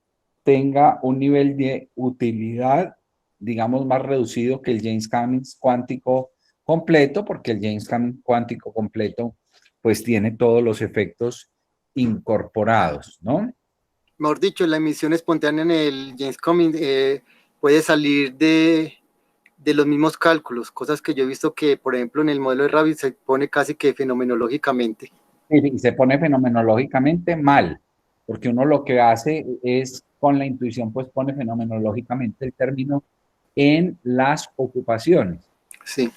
tenga un nivel de utilidad, digamos, más reducido que el James Cummings cuántico completo, porque el James Cummings cuántico completo pues tiene todos los efectos incorporados, ¿no? Mejor dicho, la emisión espontánea en el James Cummings puede salir de los mismos cálculos, cosas que yo he visto que, por ejemplo, en el modelo de Rabi se pone casi que fenomenológicamente. Y se pone fenomenológicamente mal, porque uno lo que hace es, con la intuición, pues pone fenomenológicamente el término en las ocupaciones. Sí.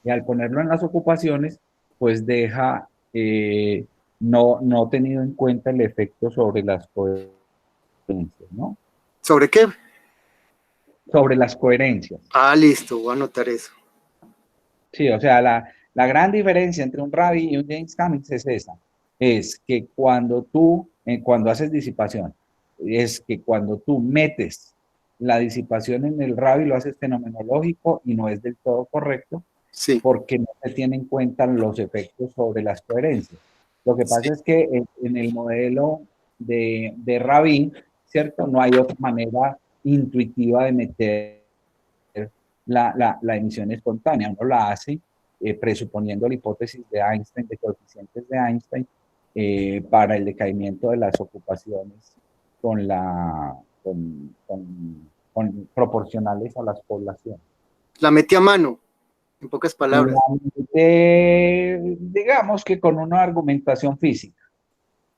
Y al ponerlo en las ocupaciones, pues deja no tenido en cuenta el efecto sobre las coherencias, ¿no? ¿Sobre qué? Sobre las coherencias. Ah, listo, voy a anotar eso. Sí, o sea, la gran diferencia entre un Rabi y un James Cummings es esa, es que cuando haces disipación, es que cuando tú metes la disipación en el Rabi lo haces fenomenológico y no es del todo correcto, sí, porque no se tienen en cuenta los efectos sobre las coherencias. Lo que pasa es que en el modelo de Rabi, ¿cierto? No hay otra manera intuitiva de meter la emisión espontánea. Uno la hace presuponiendo la hipótesis de Einstein, de coeficientes de Einstein, para el decaimiento de las ocupaciones proporcionales a las poblaciones. La metí a mano, en pocas palabras. Digamos que con una argumentación física,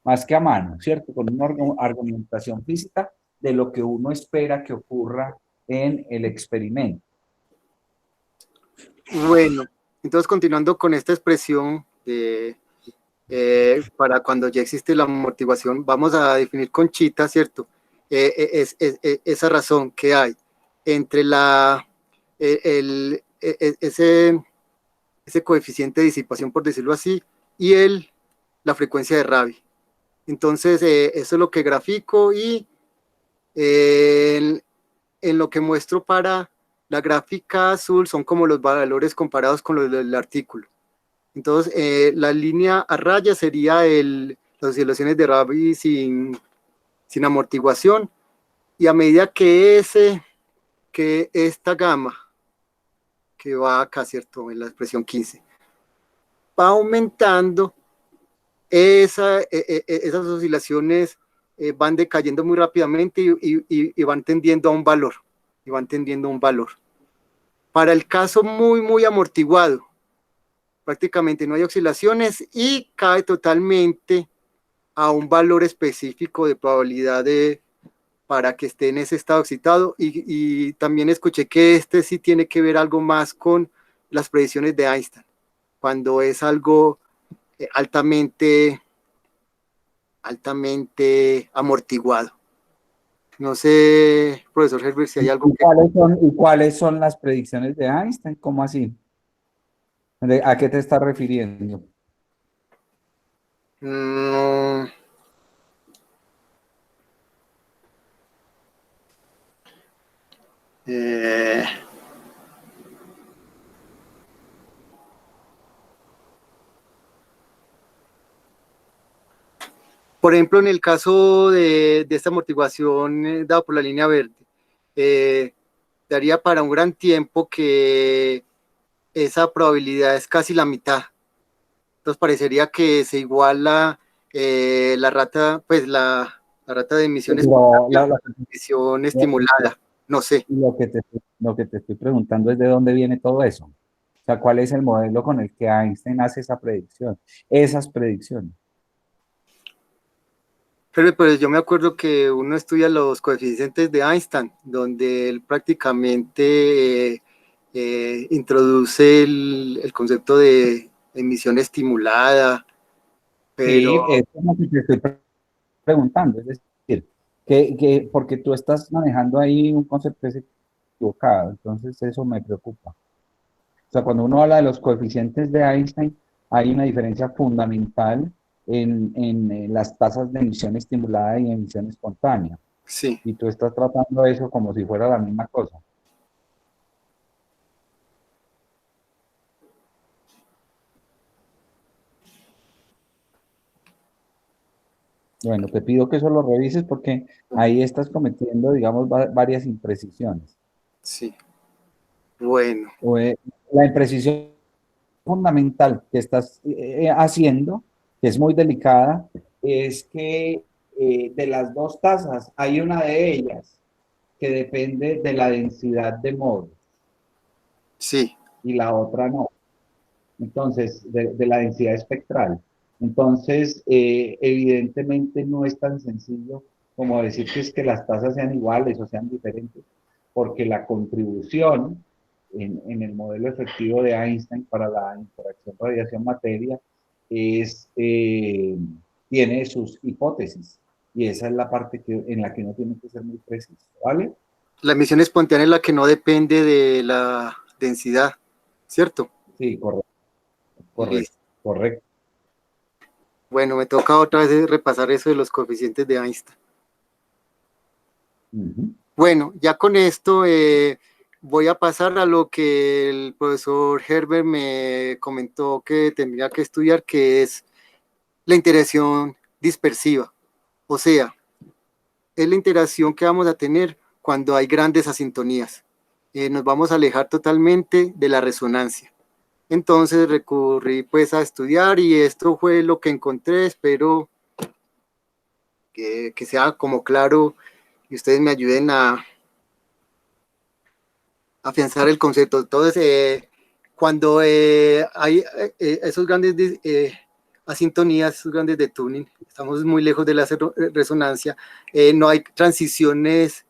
más que a mano, ¿cierto? Con una argumentación física de lo que uno espera que ocurra en el experimento. Bueno, entonces continuando con esta expresión para cuando ya existe la amortiguación, vamos a definir Conchita, ¿cierto? Esa razón que hay. entre ese coeficiente de disipación, por decirlo así, y la frecuencia de Rabi. Entonces, eso es lo que grafico, y en lo que muestro para la gráfica azul son como los valores comparados con los del artículo. Entonces, la línea a raya sería las oscilaciones de Rabi sin amortiguación, y a medida que esta gama, que va acá, ¿cierto?, en la expresión 15, va aumentando, esas oscilaciones van decayendo muy rápidamente y van tendiendo a un valor, Para el caso muy, muy amortiguado, prácticamente no hay oscilaciones y cae totalmente a un valor específico de probabilidad para que esté en ese estado excitado, y también escuché que sí tiene que ver algo más con las predicciones de Einstein, cuando es algo altamente amortiguado. No sé, profesor Herbert, si hay algo ¿Y cuáles son las predicciones de Einstein? ¿Cómo así? ¿A qué te estás refiriendo? No. Por ejemplo, en el caso de esta amortiguación dada por la línea verde, daría para un gran tiempo que esa probabilidad es casi la mitad. Entonces parecería que se iguala la rata, pues la rata de emisión emisión estimulada. No sé. Lo que te estoy preguntando es de dónde viene todo eso. O sea, ¿cuál es el modelo con el que Einstein hace esa predicción? Esas predicciones. Pero pues yo me acuerdo que uno estudia los coeficientes de Einstein, donde él prácticamente introduce el concepto de emisión estimulada, pero Sí, eso es lo que te estoy preguntando. Es decir, porque tú estás manejando ahí un concepto equivocado, entonces eso me preocupa. O sea, cuando uno habla de los coeficientes de Einstein, hay una diferencia fundamental en las tasas de emisión estimulada y emisión espontánea. sí. Y tú estás tratando eso como si fuera la misma cosa. Bueno, te pido que eso lo revises porque ahí estás cometiendo, digamos, varias imprecisiones. Sí. Bueno. La imprecisión fundamental que estás haciendo, que es muy delicada, es que de las dos tasas hay una de ellas que depende de la densidad de modos. Sí. Y la otra no. Entonces, de la densidad espectral. Entonces, evidentemente no es tan sencillo como decir que es que las tasas sean iguales o sean diferentes, porque la contribución en el modelo efectivo de Einstein para la interacción radiación-materia tiene sus hipótesis, y esa es la parte en la que uno tiene que ser muy preciso, ¿vale? La emisión espontánea es la que no depende de la densidad, ¿cierto? Sí, correcto, Listo. correcto. Bueno, me toca otra vez repasar eso de los coeficientes de Einstein. Bueno, ya con esto voy a pasar a lo que el profesor Herbert me comentó que tendría que estudiar, que es la interacción dispersiva. O sea, es la interacción que vamos a tener cuando hay grandes asintonías. Nos vamos a alejar totalmente de la resonancia. Entonces recurrí pues a estudiar, y esto fue lo que encontré. Espero que sea como claro y ustedes me ayuden a afianzar el concepto. Entonces, cuando hay esos grandes asintonías, esos grandes de tuning, estamos muy lejos de la resonancia, no hay transiciones,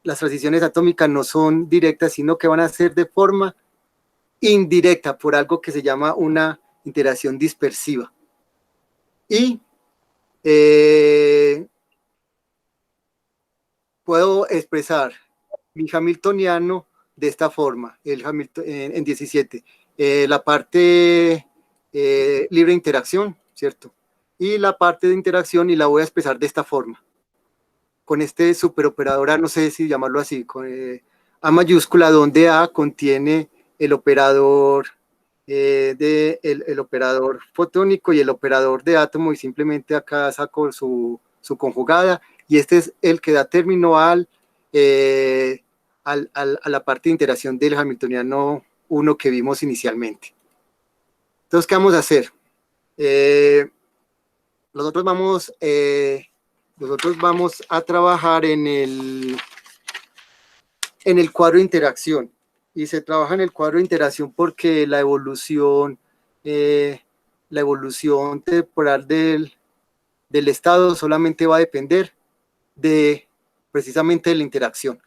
las transiciones atómicas no son directas, sino que van a ser de forma indirecta por algo que se llama una interacción dispersiva. Y puedo expresar mi hamiltoniano de esta forma, en 17. La parte libre de interacción, ¿cierto? Y la parte de interacción, y la voy a expresar de esta forma. Con este superoperador A, no sé si llamarlo así, con A mayúscula, donde A contiene el operador el operador fotónico y el operador de átomo, y simplemente acá saco su conjugada, y este es el que da término a la parte de interacción del hamiltoniano 1 que vimos inicialmente. Entonces, ¿qué vamos a hacer? Nosotros vamos a trabajar en el cuadro de interacción, y se trabaja en el cuadro de interacción porque la evolución temporal del estado solamente va a depender precisamente de la interacción.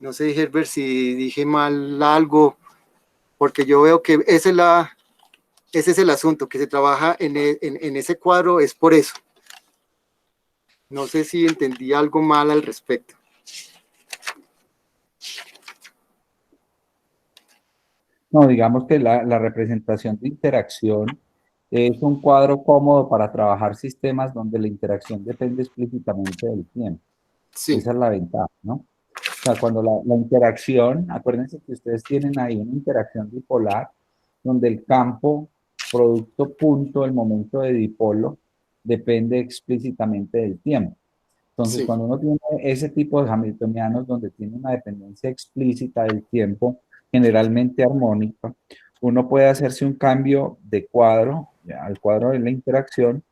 No sé, Herbert, si dije mal algo, porque yo veo que ese es el asunto, que se trabaja en ese cuadro, es por eso. No sé si entendí algo mal al respecto. No, digamos que la representación de interacción es un cuadro cómodo para trabajar sistemas donde la interacción depende explícitamente del tiempo. Sí. Esa es la ventaja, ¿no? O sea, cuando la interacción, acuérdense que ustedes tienen ahí una interacción dipolar, donde el campo producto punto, el momento de dipolo, depende explícitamente del tiempo. Entonces, Sí. cuando uno tiene ese tipo de hamiltonianos donde tiene una dependencia explícita del tiempo, generalmente armónica, uno puede hacerse un cambio de cuadro, al cuadro de la interacción,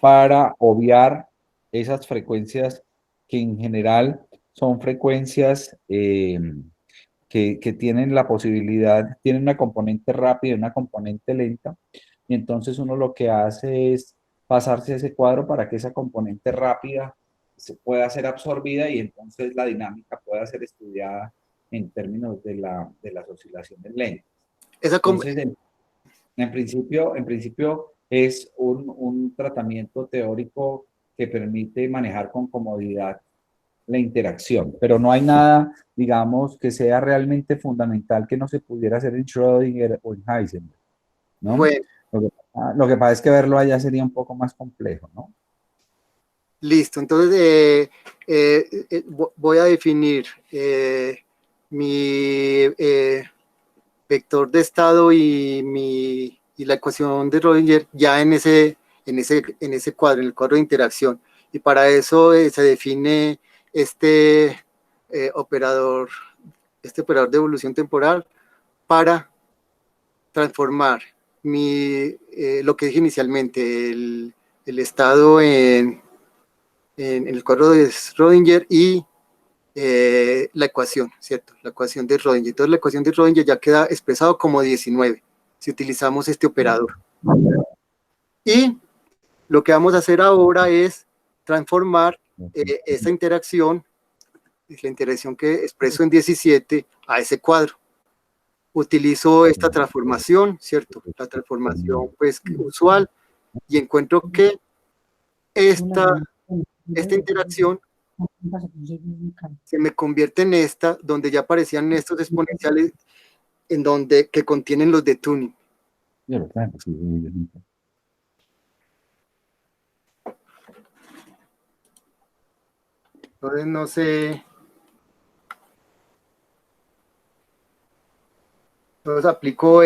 para obviar esas frecuencias que en general son frecuencias que tienen la posibilidad, tienen una componente rápida y una componente lenta, y entonces uno lo que hace es pasarse a ese cuadro para que esa componente rápida se pueda ser absorbida y entonces la dinámica pueda ser estudiada en términos de las oscilaciones lentas. Entonces, en principio es un tratamiento teórico que permite manejar con comodidad la interacción, pero no hay nada, digamos, que sea realmente fundamental que no se pudiera hacer en Schrödinger o en Heisenberg, ¿no? Bueno, Lo que pasa es que verlo allá sería un poco más complejo, ¿no? listo. Entonces, voy a definir mi vector de estado y la ecuación de Schrödinger ya en ese cuadro, en el cuadro de interacción. Y para eso se define este operador de evolución temporal para transformar lo que dije inicialmente, el estado en el cuadro de Schrödinger y la ecuación, ¿cierto? La ecuación de Schrödinger. Entonces la ecuación de Schrödinger ya queda expresado como 19 si utilizamos este operador. Y lo que vamos a hacer ahora es transformar esa interacción, la interacción que expreso en 17, a ese cuadro. Utilizo esta transformación, ¿cierto? La transformación pues usual, y encuentro que esta interacción se me convierte en esta, donde ya aparecían estos exponenciales que contienen los de tuning. Entonces no sé. Entonces aplico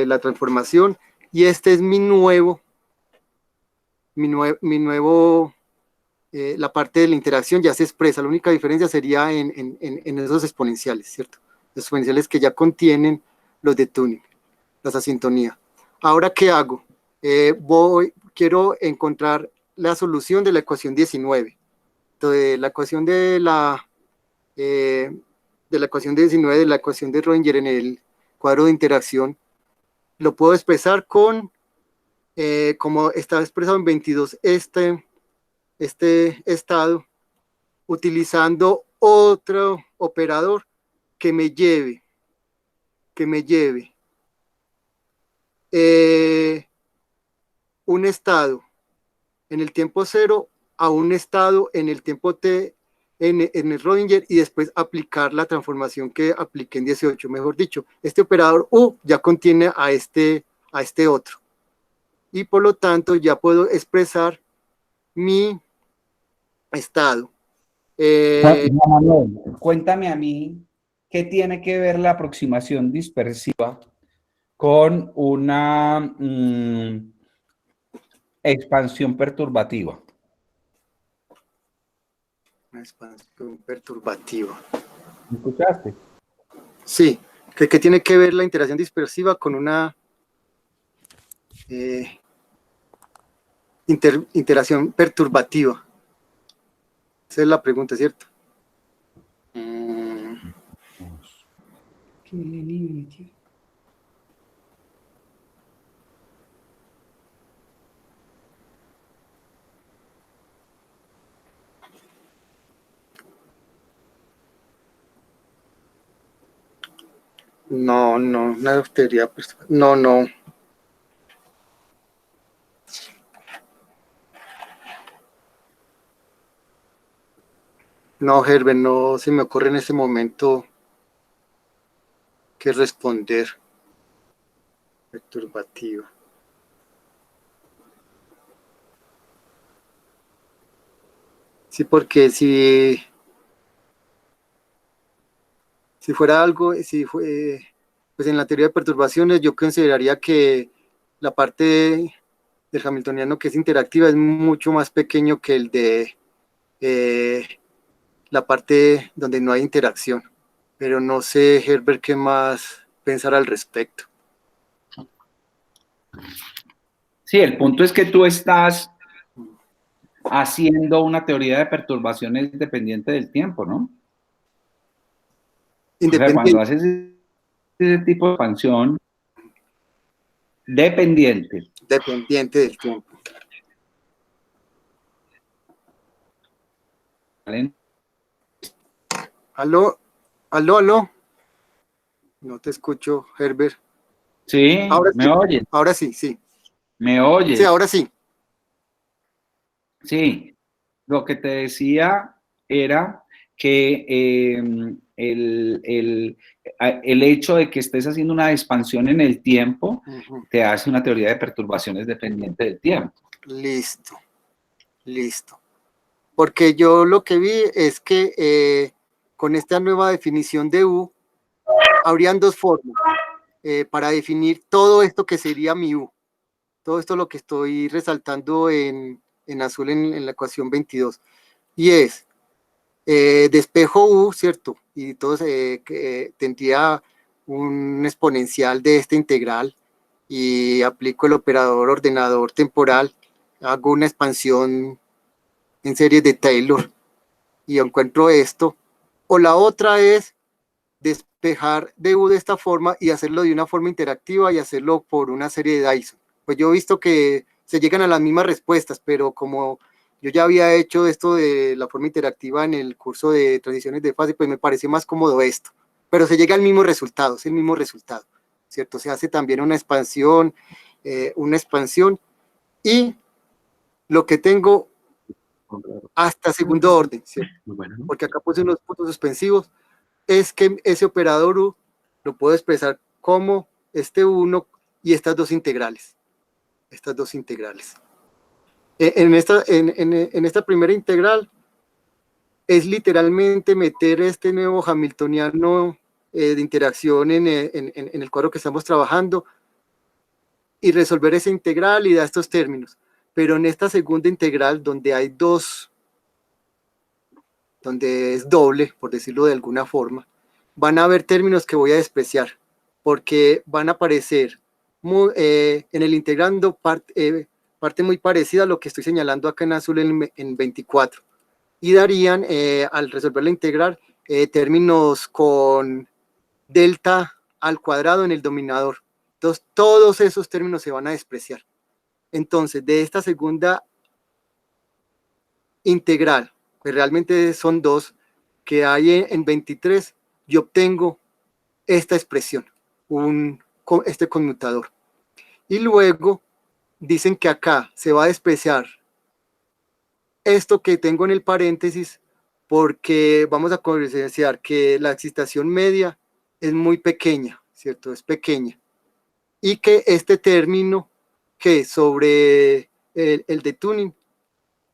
la transformación, y este es mi nuevo, la parte de la interacción ya se expresa. La única diferencia sería en esos exponenciales, ¿cierto? Los exponenciales que ya contienen los de tuning, las asintonías. Ahora, ¿qué hago? Quiero encontrar la solución de la ecuación 19. Entonces, la ecuación de la ecuación 19, de la ecuación de Schrödinger en el cuadro de interacción, lo puedo expresar como está expresado en 22, este estado, utilizando otro operador que me lleve un estado en el tiempo cero a un estado en el tiempo t en el Schrödinger y después aplicar la transformación que apliqué en 18. Mejor dicho, este operador U ya contiene a este otro. Y por lo tanto ya puedo expresar mi estado. Juan Manuel, cuéntame a mí qué tiene que ver la aproximación dispersiva con una expansión perturbativa. Una expansión perturbativa. ¿Me escuchaste? Sí, ¿qué tiene que ver la interacción dispersiva con una interacción perturbativa? Esa es la pregunta, ¿cierto? No, una teoría, no. No, Herbert, no se me ocurre en este momento qué responder. Perturbativa. Sí, porque si fuera algo, pues en la teoría de perturbaciones yo consideraría que la parte del hamiltoniano que es interactiva es mucho más pequeño que el de la parte donde no hay interacción. Pero no sé, Herbert, qué más pensar al respecto. Sí, el punto es que tú estás haciendo una teoría de perturbaciones dependiente del tiempo, ¿no? O sea, cuando haces ese tipo de expansión dependiente Dependiente del tiempo. ¿vale? Aló. No te escucho, Herbert. Sí, Ahora ¿me sí, oyes? ahora sí. ¿Me oyes? Sí, ahora sí. Sí, lo que te decía era que el hecho de que estés haciendo una expansión en el tiempo te hace una teoría de perturbaciones dependiente del tiempo. Listo. Porque yo lo que vi es que con esta nueva definición de U, habrían dos formas para definir todo esto que sería mi U. Todo esto lo que estoy resaltando en azul en la ecuación 22. Y es despejo U, ¿cierto? Y entonces tendría un exponencial de esta integral y aplico el operador ordenador temporal, hago una expansión en series de Taylor y encuentro esto. O la otra es despejar DU de esta forma y hacerlo de una forma interactiva y hacerlo por una serie de Dyson. Pues yo he visto que se llegan a las mismas respuestas, pero como yo ya había hecho esto de la forma interactiva en el curso de transiciones de fase, pues me pareció más cómodo esto. Pero se llega al mismo resultado, es el mismo resultado, ¿cierto? Se hace también una expansión y lo que tengo hasta segundo orden, ¿cierto? Porque acá puse unos puntos suspensivos, es que ese operador U lo puedo expresar como este 1 y estas dos integrales. En esta primera integral es literalmente meter este nuevo hamiltoniano de interacción en el cuadro que estamos trabajando y resolver esa integral y da estos términos. Pero en esta segunda integral, donde hay dos, donde es doble, por decirlo de alguna forma, van a haber términos que voy a despreciar, porque van a aparecer en el integrando parte muy parecida a lo que estoy señalando acá en azul en 24, y darían, al resolver la integral, términos con delta al cuadrado en el dominador. Entonces, todos esos términos se van a despreciar. Entonces, de esta segunda integral, pues realmente son dos, que hay en 23, yo obtengo esta expresión, este conmutador. Y luego dicen que acá se va a despreciar esto que tengo en el paréntesis porque vamos a considerar que la excitación media es muy pequeña, ¿cierto? Es pequeña. Y que este término que sobre el de tuning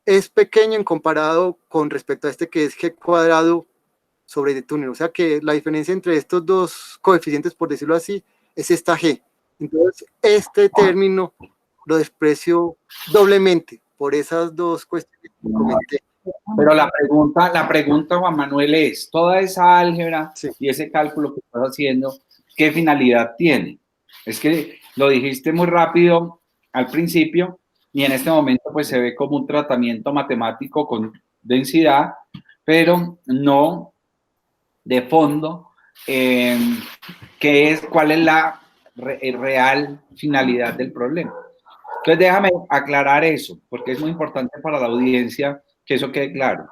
es pequeño en comparado con respecto a este que es G cuadrado sobre de tuning. O sea que la diferencia entre estos dos coeficientes, por decirlo así, es esta G. Entonces, este término lo desprecio doblemente por esas dos cuestiones que comenté. Pero la pregunta, Juan Manuel, es, toda esa álgebra Sí. y ese cálculo que estás haciendo, ¿qué finalidad tiene? Es que lo dijiste muy rápido al principio y en este momento pues se ve como un tratamiento matemático con densidad, pero no de fondo, cuál es la real finalidad del problema. Entonces déjame aclarar eso, porque es muy importante para la audiencia que eso quede claro.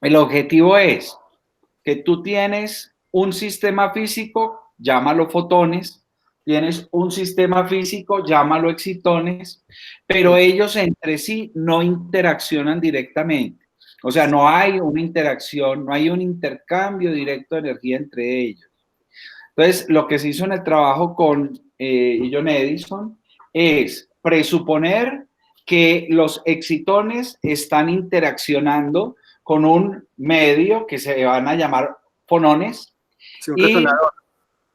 El objetivo es que tú tienes un sistema físico, llámalo fotones, tienes un sistema físico, llámalo excitones, pero ellos entre sí no interaccionan directamente. O sea, no hay una interacción, no hay un intercambio directo de energía entre ellos. Entonces, lo que se hizo en el trabajo con John Edison es presuponer que los excitones están interaccionando con un medio que se van a llamar fonones, Sí, un resonador.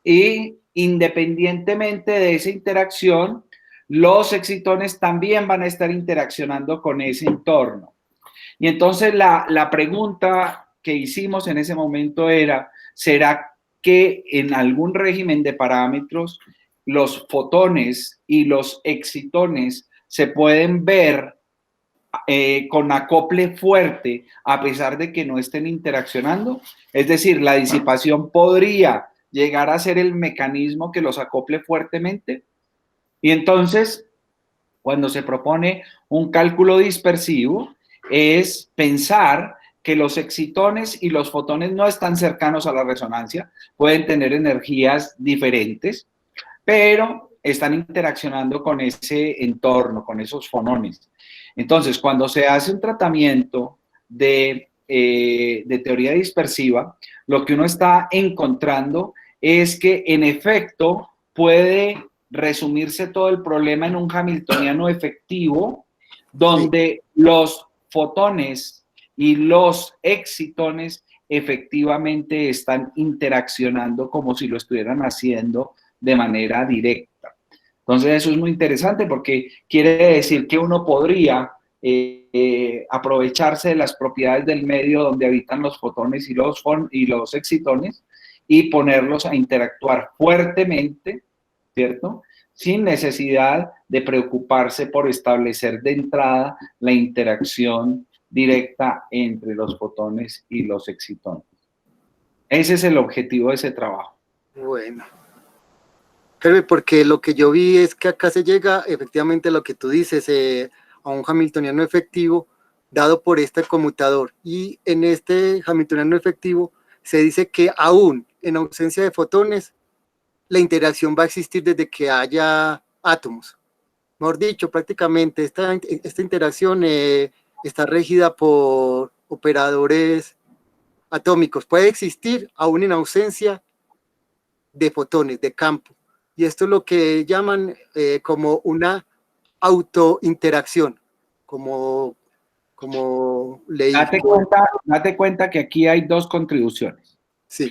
y independientemente de esa interacción, los excitones también van a estar interaccionando con ese entorno. Y entonces la pregunta que hicimos en ese momento era, ¿será que en algún régimen de parámetros los fotones y los excitones se pueden ver con acople fuerte a pesar de que no estén interaccionando? Es decir, la disipación podría llegar a ser el mecanismo que los acople fuertemente. Y entonces, cuando se propone un cálculo dispersivo, es pensar que los excitones y los fotones no están cercanos a la resonancia, pueden tener energías diferentes, pero están interaccionando con ese entorno, con esos fonones. Entonces, cuando se hace un tratamiento de teoría dispersiva, lo que uno está encontrando es que en efecto puede resumirse todo el problema en un hamiltoniano efectivo, donde los fotones y los excitones efectivamente están interaccionando como si lo estuvieran haciendo de manera directa. Entonces eso es muy interesante porque quiere decir que uno podría aprovecharse de las propiedades del medio donde habitan los fotones y los excitones y ponerlos a interactuar fuertemente, ¿cierto? Sin necesidad de preocuparse por establecer de entrada la interacción directa entre los fotones y los excitones. Ese es el objetivo de ese trabajo. Bueno. Porque lo que yo vi es que acá se llega efectivamente a lo que tú dices, a un hamiltoniano efectivo dado por este conmutador. Y en este hamiltoniano efectivo se dice que aún en ausencia de fotones, la interacción va a existir desde que haya átomos. Mejor dicho, prácticamente esta interacción está regida por operadores atómicos. Puede existir aún en ausencia de fotones, de campo. Y esto es lo que llaman como una autointeracción, como leí. Date cuenta que aquí hay dos contribuciones. Sí.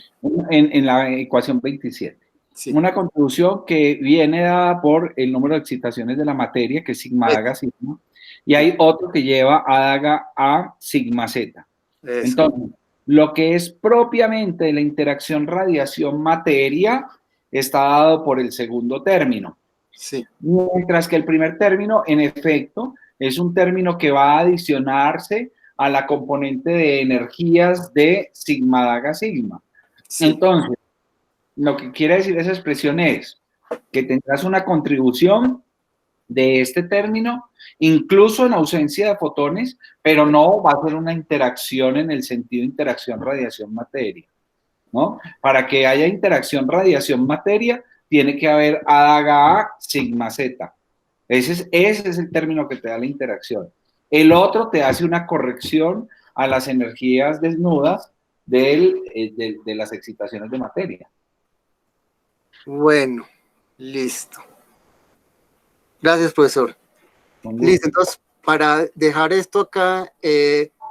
En la ecuación 27. Sí. Una contribución que viene dada por el número de excitaciones de la materia, que es sigma daga sigma, y hay otro que lleva a daga a sigma z. Eso. Entonces, lo que es propiamente de la interacción radiación-materia está dado por el segundo término. Sí. Mientras que el primer término, en efecto, es un término que va a adicionarse a la componente de energías de sigma daga sigma. Sí. Entonces, lo que quiere decir esa expresión es que tendrás una contribución de este término, incluso en ausencia de fotones, pero no va a ser una interacción en el sentido interacción radiación-materia, ¿no? Para que haya interacción radiación-materia, tiene que haber A daga A sigma Z. Ese es el término que te da la interacción. El otro te hace una corrección a las energías desnudas de las excitaciones de materia. Bueno, listo. Gracias, profesor. Con gusto. Listo, entonces, para dejar esto acá,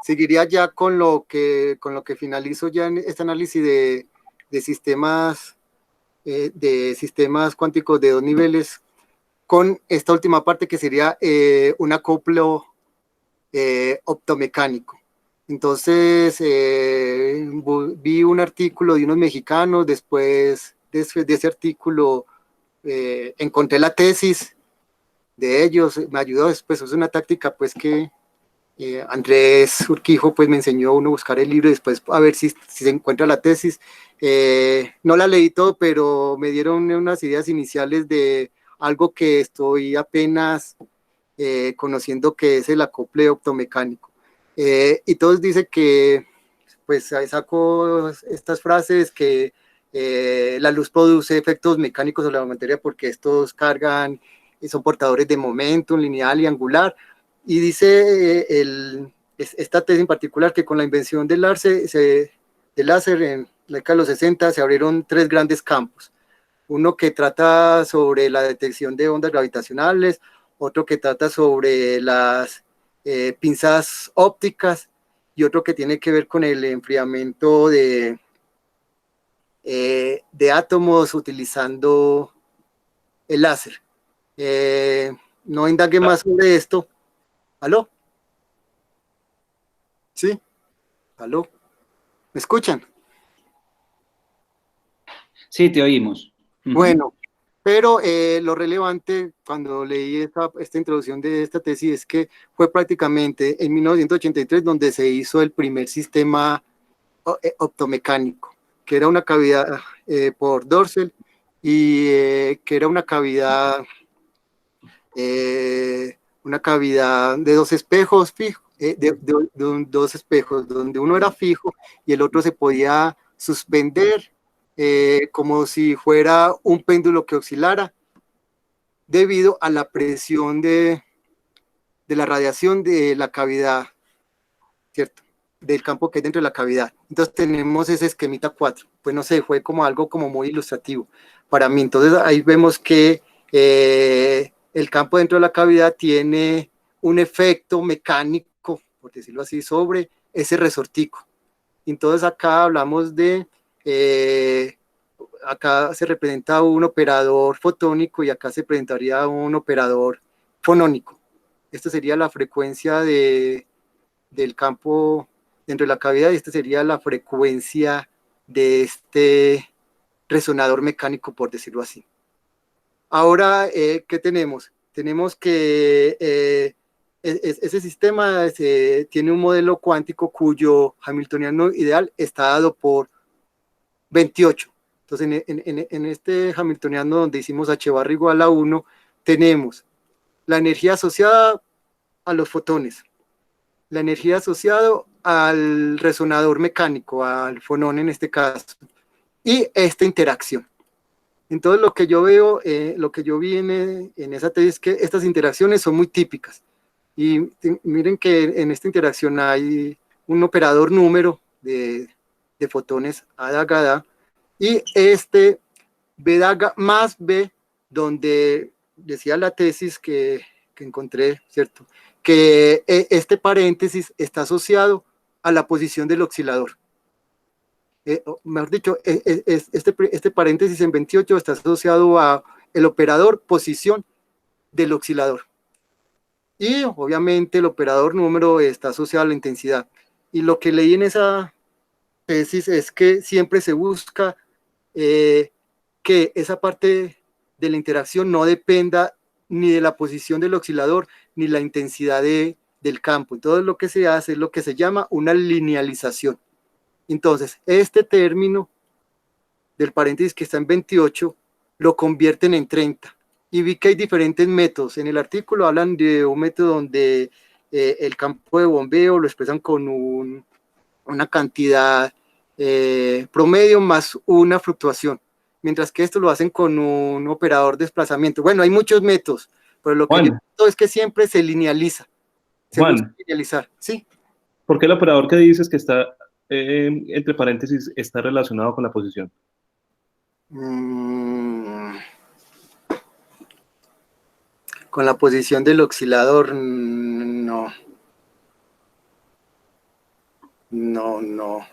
seguiría ya con lo que finalizo ya en este análisis de sistemas cuánticos de dos niveles, con esta última parte que sería un acoplo optomecánico. Entonces, vi un artículo de unos mexicanos, después de ese artículo encontré la tesis de ellos, me ayudó después, es una táctica pues que Andrés Urquijo pues me enseñó a uno buscar el libro y después a ver si se encuentra la tesis. No la leí todo, pero me dieron unas ideas iniciales de algo que estoy apenas conociendo, que es el acople optomecánico. Y todos dicen que, pues saco estas frases que la luz produce efectos mecánicos sobre la materia porque estos cargan, son portadores de momentum lineal y angular. Y dice esta tesis en particular que con la invención del láser en la década de los 60 se abrieron tres grandes campos. Uno que trata sobre la detección de ondas gravitacionales, otro que trata sobre las pinzas ópticas y otro que tiene que ver con el enfriamiento de átomos utilizando el láser. No indague más sobre esto. ¿Aló? ¿Sí? ¿Aló? ¿Me escuchan? Sí, te oímos. Bueno, pero lo relevante cuando leí esta introducción de esta tesis es que fue prácticamente en 1983 donde se hizo el primer sistema optomecánico, que era una cavidad por Dorsel y que era una cavidad de dos espejos fijos, dos espejos, donde uno era fijo y el otro se podía suspender como si fuera un péndulo que oscilara debido a la presión de la radiación de la cavidad, ¿cierto? Del campo que hay dentro de la cavidad. Entonces tenemos ese esquemita 4. Pues no sé, fue como algo como muy ilustrativo para mí. Entonces ahí vemos que el campo dentro de la cavidad tiene un efecto mecánico, por decirlo así, sobre ese resortico. Entonces acá hablamos de, acá se representa un operador fotónico y acá se presentaría un operador fonónico. Esta sería la frecuencia del campo dentro de la cavidad y esta sería la frecuencia de este resonador mecánico, por decirlo así. Ahora, ¿qué tenemos? Tenemos que ese sistema tiene un modelo cuántico cuyo hamiltoniano ideal está dado por 28. Entonces, en este hamiltoniano donde hicimos h bar igual a 1, tenemos la energía asociada a los fotones, la energía asociada al resonador mecánico, al fonón en este caso, y esta interacción. Entonces lo que yo veo, lo que yo vi en esa tesis es que estas interacciones son muy típicas. Y miren que en esta interacción hay un operador número de fotones A daga da, y este B daga más B, donde decía la tesis que encontré, ¿cierto? Que este paréntesis está asociado a la posición del oscilador. Mejor dicho, este paréntesis en 28 está asociado a el operador posición del oscilador. Y obviamente el operador número está asociado a la intensidad. Y lo que leí en esa tesis es que siempre se busca que esa parte de la interacción no dependa ni de la posición del oscilador ni la intensidad del campo. Entonces lo que se hace es lo que se llama una linealización. Entonces, este término del paréntesis que está en 28 lo convierten en 30. Y vi que hay diferentes métodos. En el artículo hablan de un método donde el campo de bombeo lo expresan con una cantidad promedio más una fluctuación, mientras que esto lo hacen con un operador de desplazamiento. Bueno, hay muchos métodos, pero lo que yo noto es que siempre se linealiza. Se busca linealizar, ¿sí? ¿Por qué el operador que dices que está entre paréntesis está relacionado con la posición? Con la posición del oscilador, no. No.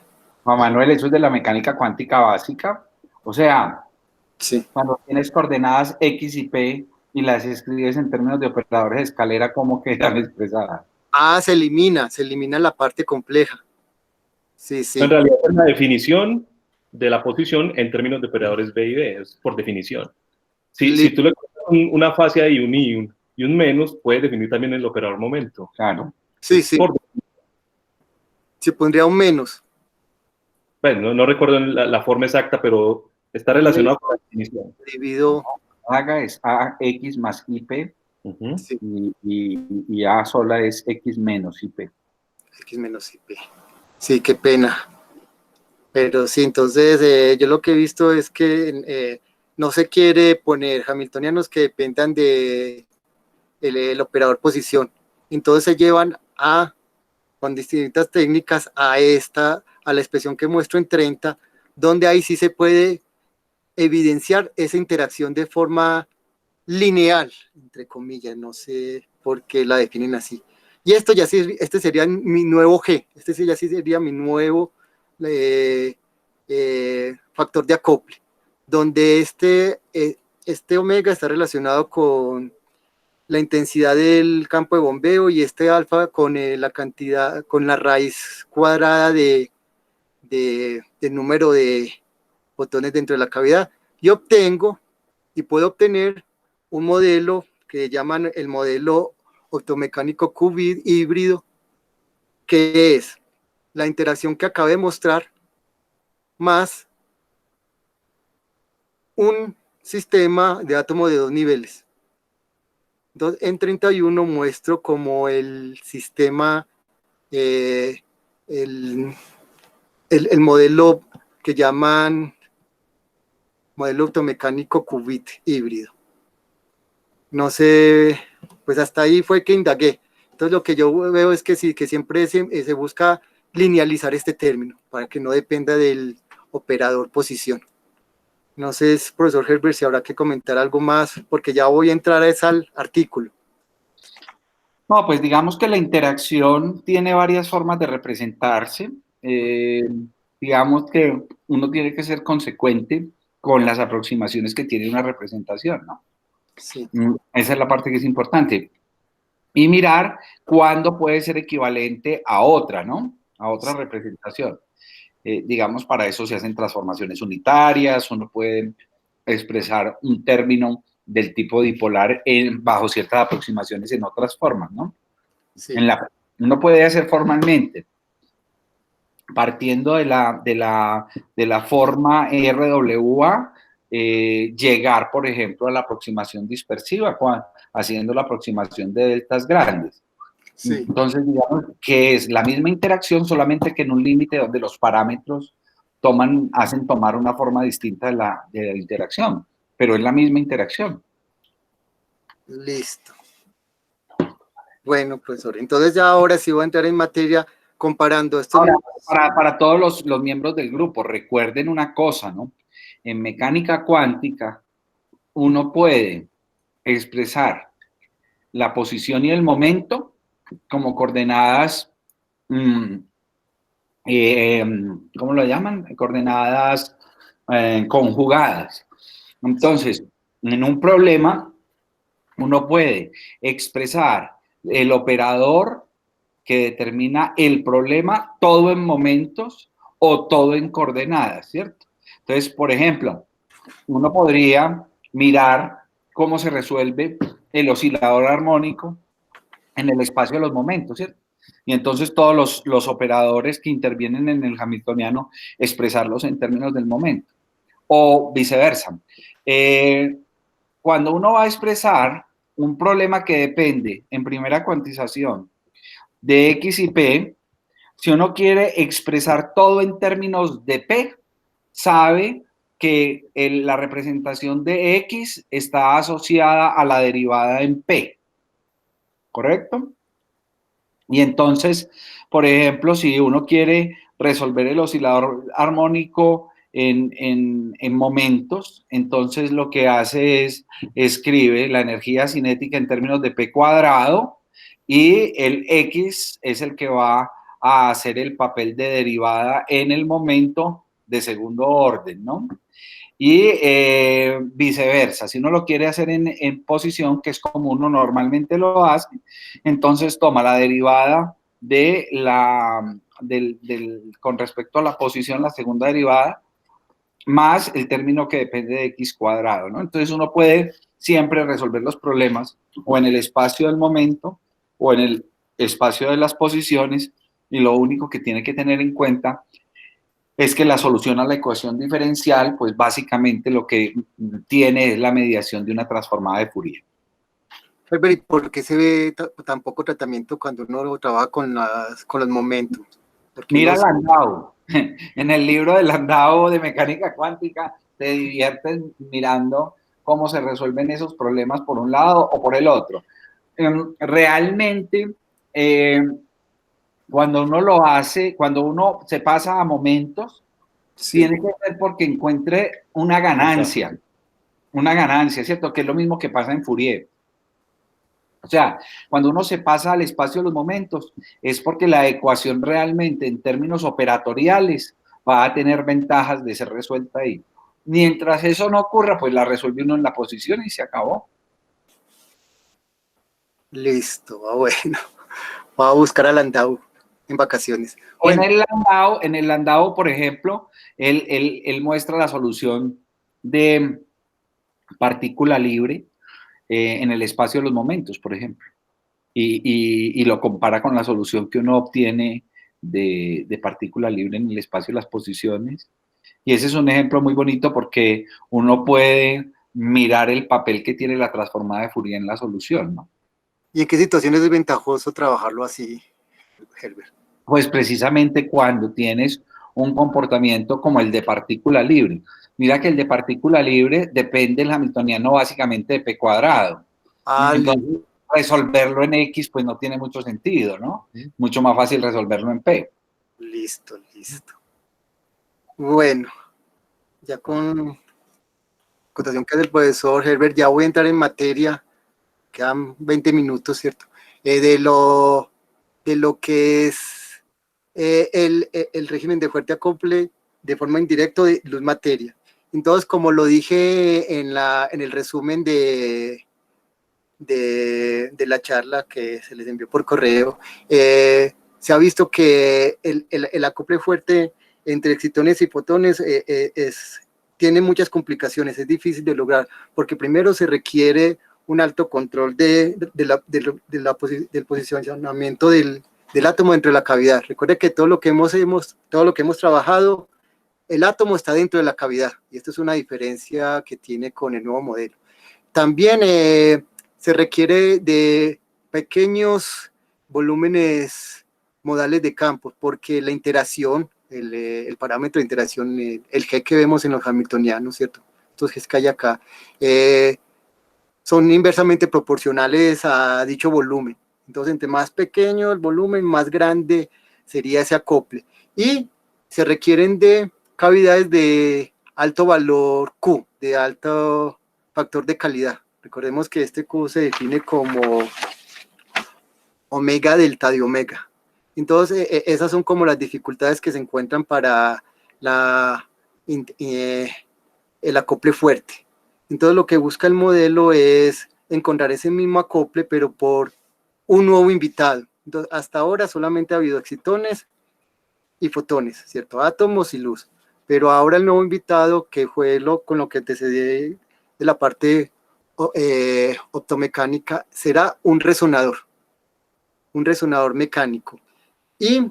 Juan Manuel, eso es de la mecánica cuántica básica. O sea, Sí. cuando tienes coordenadas X y P y las escribes en términos de operadores de escalera, ¿cómo quedan expresadas? Se elimina la parte compleja. Sí. En realidad es la definición de la posición en términos de operadores B y D, es por definición. Si tú le pones una fascia y un menos, puedes definir también el operador momento. Claro. Sí. Se pondría un menos. Bueno, no recuerdo la forma exacta, pero está relacionado con la definición. Dividido. Haga es AX más IP Sí. y A sola es X menos IP. X menos IP. Sí, qué pena. Pero sí, entonces yo lo que he visto es que no se quiere poner hamiltonianos que dependan de el operador posición. Entonces se llevan con distintas técnicas a la expresión que muestro en 30, donde ahí sí se puede evidenciar esa interacción de forma lineal, entre comillas, no sé por qué la definen así. Y esto ya sí, este sería mi nuevo G, este sí ya sí sería mi nuevo factor de acople, donde este omega está relacionado con la intensidad del campo de bombeo y este alfa con la cantidad, con la raíz cuadrada del número de fotones dentro de la cavidad. Y puedo obtener un modelo que llaman el modelo optomecánico qubit híbrido, que es la interacción que acabé de mostrar más un sistema de átomos de 2 niveles. Entonces, en 31 muestro como el sistema, el modelo que llaman modelo optomecánico qubit híbrido. No sé, pues hasta ahí fue que indagué. Entonces lo que yo veo es que sí, que siempre se busca linealizar este término para que no dependa del operador posición. No sé, profesor Herbert, si habrá que comentar algo más, porque ya voy a entrar a ese artículo. No, pues digamos que la interacción tiene varias formas de representarse. Digamos que uno tiene que ser consecuente con las aproximaciones que tiene una representación, ¿no? Sí. Esa es la parte que es importante. Y mirar cuándo puede ser equivalente a otra, ¿no? A otra representación. Digamos, para eso se hacen transformaciones unitarias, uno puede expresar un término del tipo dipolar bajo ciertas aproximaciones en otras formas, ¿no? Sí. Uno puede hacer formalmente, partiendo de la forma RWA, llegar, por ejemplo, a la aproximación dispersiva, haciendo la aproximación de deltas grandes. Sí. Entonces, digamos que es la misma interacción, solamente que en un límite donde los parámetros hacen tomar una forma distinta de la interacción, pero es la misma interacción. Listo. Bueno, profesor, entonces ya ahora sí voy a entrar en materia comparando esto. Ahora, para todos los miembros del grupo, recuerden una cosa, ¿no? En mecánica cuántica, uno puede expresar la posición y el momento como coordenadas, ¿cómo lo llaman? Coordenadas conjugadas. Entonces, en un problema, uno puede expresar el operador que determina el problema todo en momentos o todo en coordenadas, ¿cierto? Entonces, por ejemplo, uno podría mirar cómo se resuelve el oscilador armónico en el espacio de los momentos, ¿cierto? Y entonces todos los operadores que intervienen en el hamiltoniano, expresarlos en términos del momento. O viceversa. Cuando uno va a expresar un problema que depende, en primera cuantización, de X y P, si uno quiere expresar todo en términos de P, sabe que la representación de X está asociada a la derivada en P. ¿Correcto? Y entonces, por ejemplo, si uno quiere resolver el oscilador armónico en momentos, entonces lo que hace es escribe la energía cinética en términos de P cuadrado y el X es el que va a hacer el papel de derivada en el momento de segundo orden, ¿no? Y viceversa, si uno lo quiere hacer en posición, que es como uno normalmente lo hace, entonces toma la derivada de con respecto a la posición, la segunda derivada, más el término que depende de x cuadrado, ¿no? Entonces uno puede siempre resolver los problemas o en el espacio del momento o en el espacio de las posiciones, y lo único que tiene que tener en cuenta es que la solución a la ecuación diferencial, pues básicamente lo que tiene es la mediación de una transformada de Fourier. Herbert, ¿y por qué se ve tan poco tratamiento cuando uno trabaja con los momentos? Porque Mira uno- Landau, en el libro de Landau de mecánica cuántica, te diviertes mirando cómo se resuelven esos problemas por un lado o por el otro. Realmente, cuando uno lo hace, cuando uno se pasa a momentos, sí, tiene que ser porque encuentre una ganancia, ¿cierto? Que es lo mismo que pasa en Fourier. O sea, cuando uno se pasa al espacio de los momentos, es porque la ecuación realmente en términos operatoriales va a tener ventajas de ser resuelta ahí. Mientras eso no ocurra, pues la resuelve uno en la posición y se acabó. listo, bueno. Voy a buscar a Landau en vacaciones. Bueno, En el Landau, por ejemplo, él muestra la solución de partícula libre en el espacio de los momentos, por ejemplo. Y lo compara con la solución que uno obtiene de partícula libre en el espacio de las posiciones. Y ese es un ejemplo muy bonito porque uno puede mirar el papel que tiene la transformada de Fourier en la solución, ¿no? ¿y en qué situaciones es ventajoso trabajarlo así, Herbert? Pues precisamente cuando tienes un comportamiento como el de partícula libre. Mira que el de partícula libre depende del hamiltoniano básicamente de P cuadrado. Ah, Entonces, resolverlo en X pues no tiene mucho sentido, ¿no? Mucho más fácil resolverlo en P. listo, listo. Bueno, ya con cotación que es del profesor Herbert, ya voy a entrar en materia, quedan 20 minutos, ¿cierto? De lo que es el régimen de fuerte acople de forma indirecta de luz-materia. Entonces, como lo dije en el resumen de la charla que se les envió por correo, se ha visto que el acople fuerte entre excitones y fotones tiene muchas complicaciones, es difícil de lograr, porque primero se requiere un alto control del posicionamiento del átomo dentro de la cavidad. Recuerde que todo lo que hemos trabajado, el átomo está dentro de la cavidad, y esto es una diferencia que tiene con el nuevo modelo. También se requiere de pequeños volúmenes modales de campo, porque la interacción, el parámetro de interacción, el G que vemos en los hamiltonianos, ¿cierto? Estos Gs que hay acá, son inversamente proporcionales a dicho volumen. Entonces, entre más pequeño el volumen, más grande sería ese acople. Y se requieren de cavidades de alto valor Q, de alto factor de calidad. Recordemos que este Q se define como omega delta de omega. Entonces, esas son como las dificultades que se encuentran para el acople fuerte. Entonces, lo que busca el modelo es encontrar ese mismo acople, pero por un nuevo invitado. Entonces, hasta ahora solamente ha habido excitones y fotones, ¿cierto? Átomos y luz. Pero ahora el nuevo invitado, que fue con lo que antecedí de la parte optomecánica, será un resonador mecánico. Y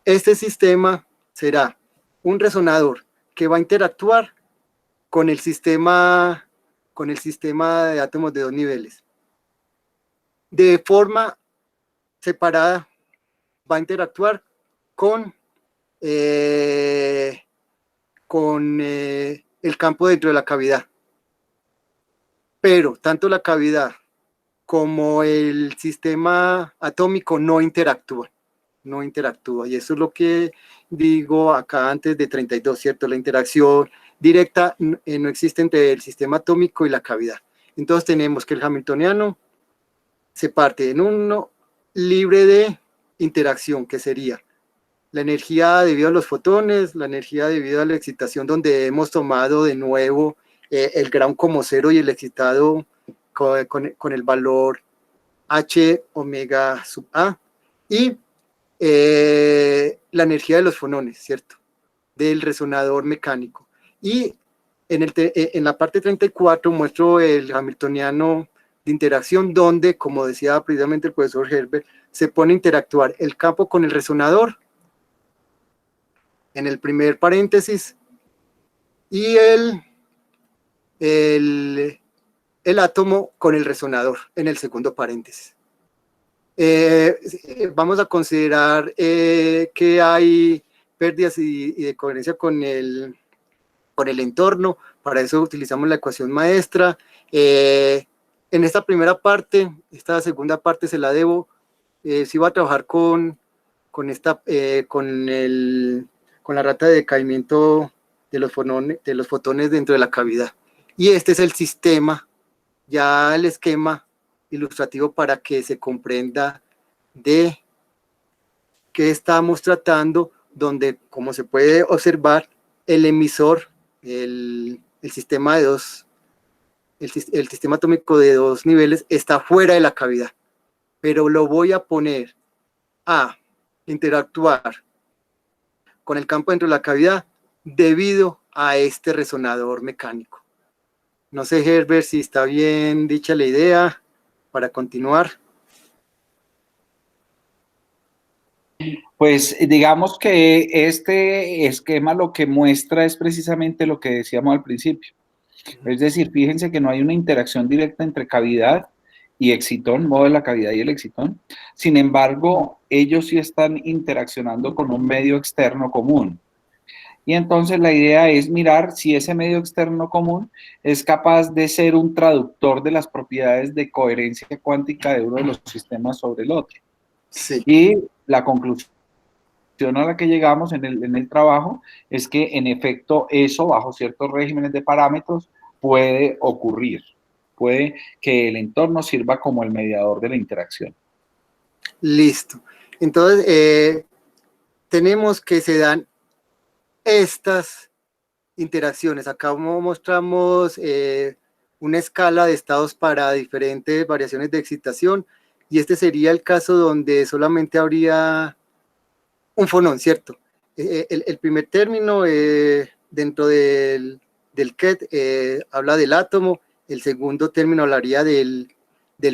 este sistema será un resonador que va a interactuar con el sistema de átomos de dos niveles. De forma separada va a interactuar con el campo dentro de la cavidad. Pero tanto la cavidad como el sistema atómico no interactúa, y eso es lo que digo acá antes de 32, ¿cierto? La interacción directa no existe entre el sistema atómico y la cavidad. Entonces tenemos que el hamiltoniano se parte en uno libre de interacción, que sería la energía debido a los fotones, la energía debido a la excitación, donde hemos tomado de nuevo el ground como cero y el excitado con el valor H omega sub A, y la energía de los fonones, ¿cierto? Del resonador mecánico. Y en la parte 34 muestro el hamiltoniano de interacción, donde, como decía precisamente el profesor Herbert, se pone a interactuar el campo con el resonador en el primer paréntesis y el átomo con el resonador en el segundo paréntesis. Vamos a considerar que hay pérdidas y de coherencia con el entorno. Para eso utilizamos la ecuación maestra. En esta primera parte, esta segunda parte se la debo. Sí voy a trabajar con la rata de decaimiento de los fotones dentro de la cavidad. Y este es el sistema, ya el esquema ilustrativo para que se comprenda de qué estamos tratando, donde, como se puede observar, el emisor, el sistema atómico de 2 niveles está fuera de la cavidad, pero lo voy a poner a interactuar con el campo dentro de la cavidad debido a este resonador mecánico. No sé, Herbert, si está bien dicha la idea para continuar. Pues digamos que este esquema lo que muestra es precisamente lo que decíamos al principio. Es decir, fíjense que no hay una interacción directa entre cavidad y excitón, modo de la cavidad y el excitón. Sin embargo, ellos sí están interaccionando con un medio externo común. Y entonces la idea es mirar si ese medio externo común es capaz de ser un traductor de las propiedades de coherencia cuántica de uno de los sistemas sobre el otro. Sí. Y la conclusión a la que llegamos en el trabajo es que en efecto eso, bajo ciertos regímenes de parámetros, puede ocurrir. Puede que el entorno sirva como el mediador de la interacción. Listo. Entonces, tenemos que se dan estas interacciones. Acá mostramos una escala de estados para diferentes variaciones de excitación, y este sería el caso donde solamente habría un fonón, ¿cierto? El primer término dentro del KET habla del átomo, el segundo término hablaría del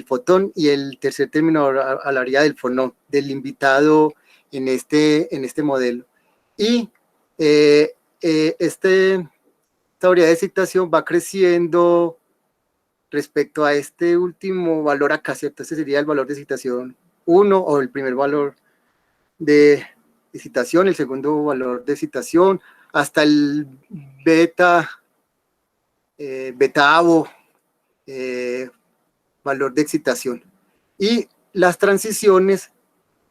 fotón, y el tercer término hablaría del fonón, del invitado en este modelo. Y esta teoría de excitación va creciendo respecto a este último valor acá, ¿cierto? Este sería el valor de excitación 1, o el primer valor de excitación, el segundo valor de excitación, hasta el betaavo valor de excitación. Y las transiciones,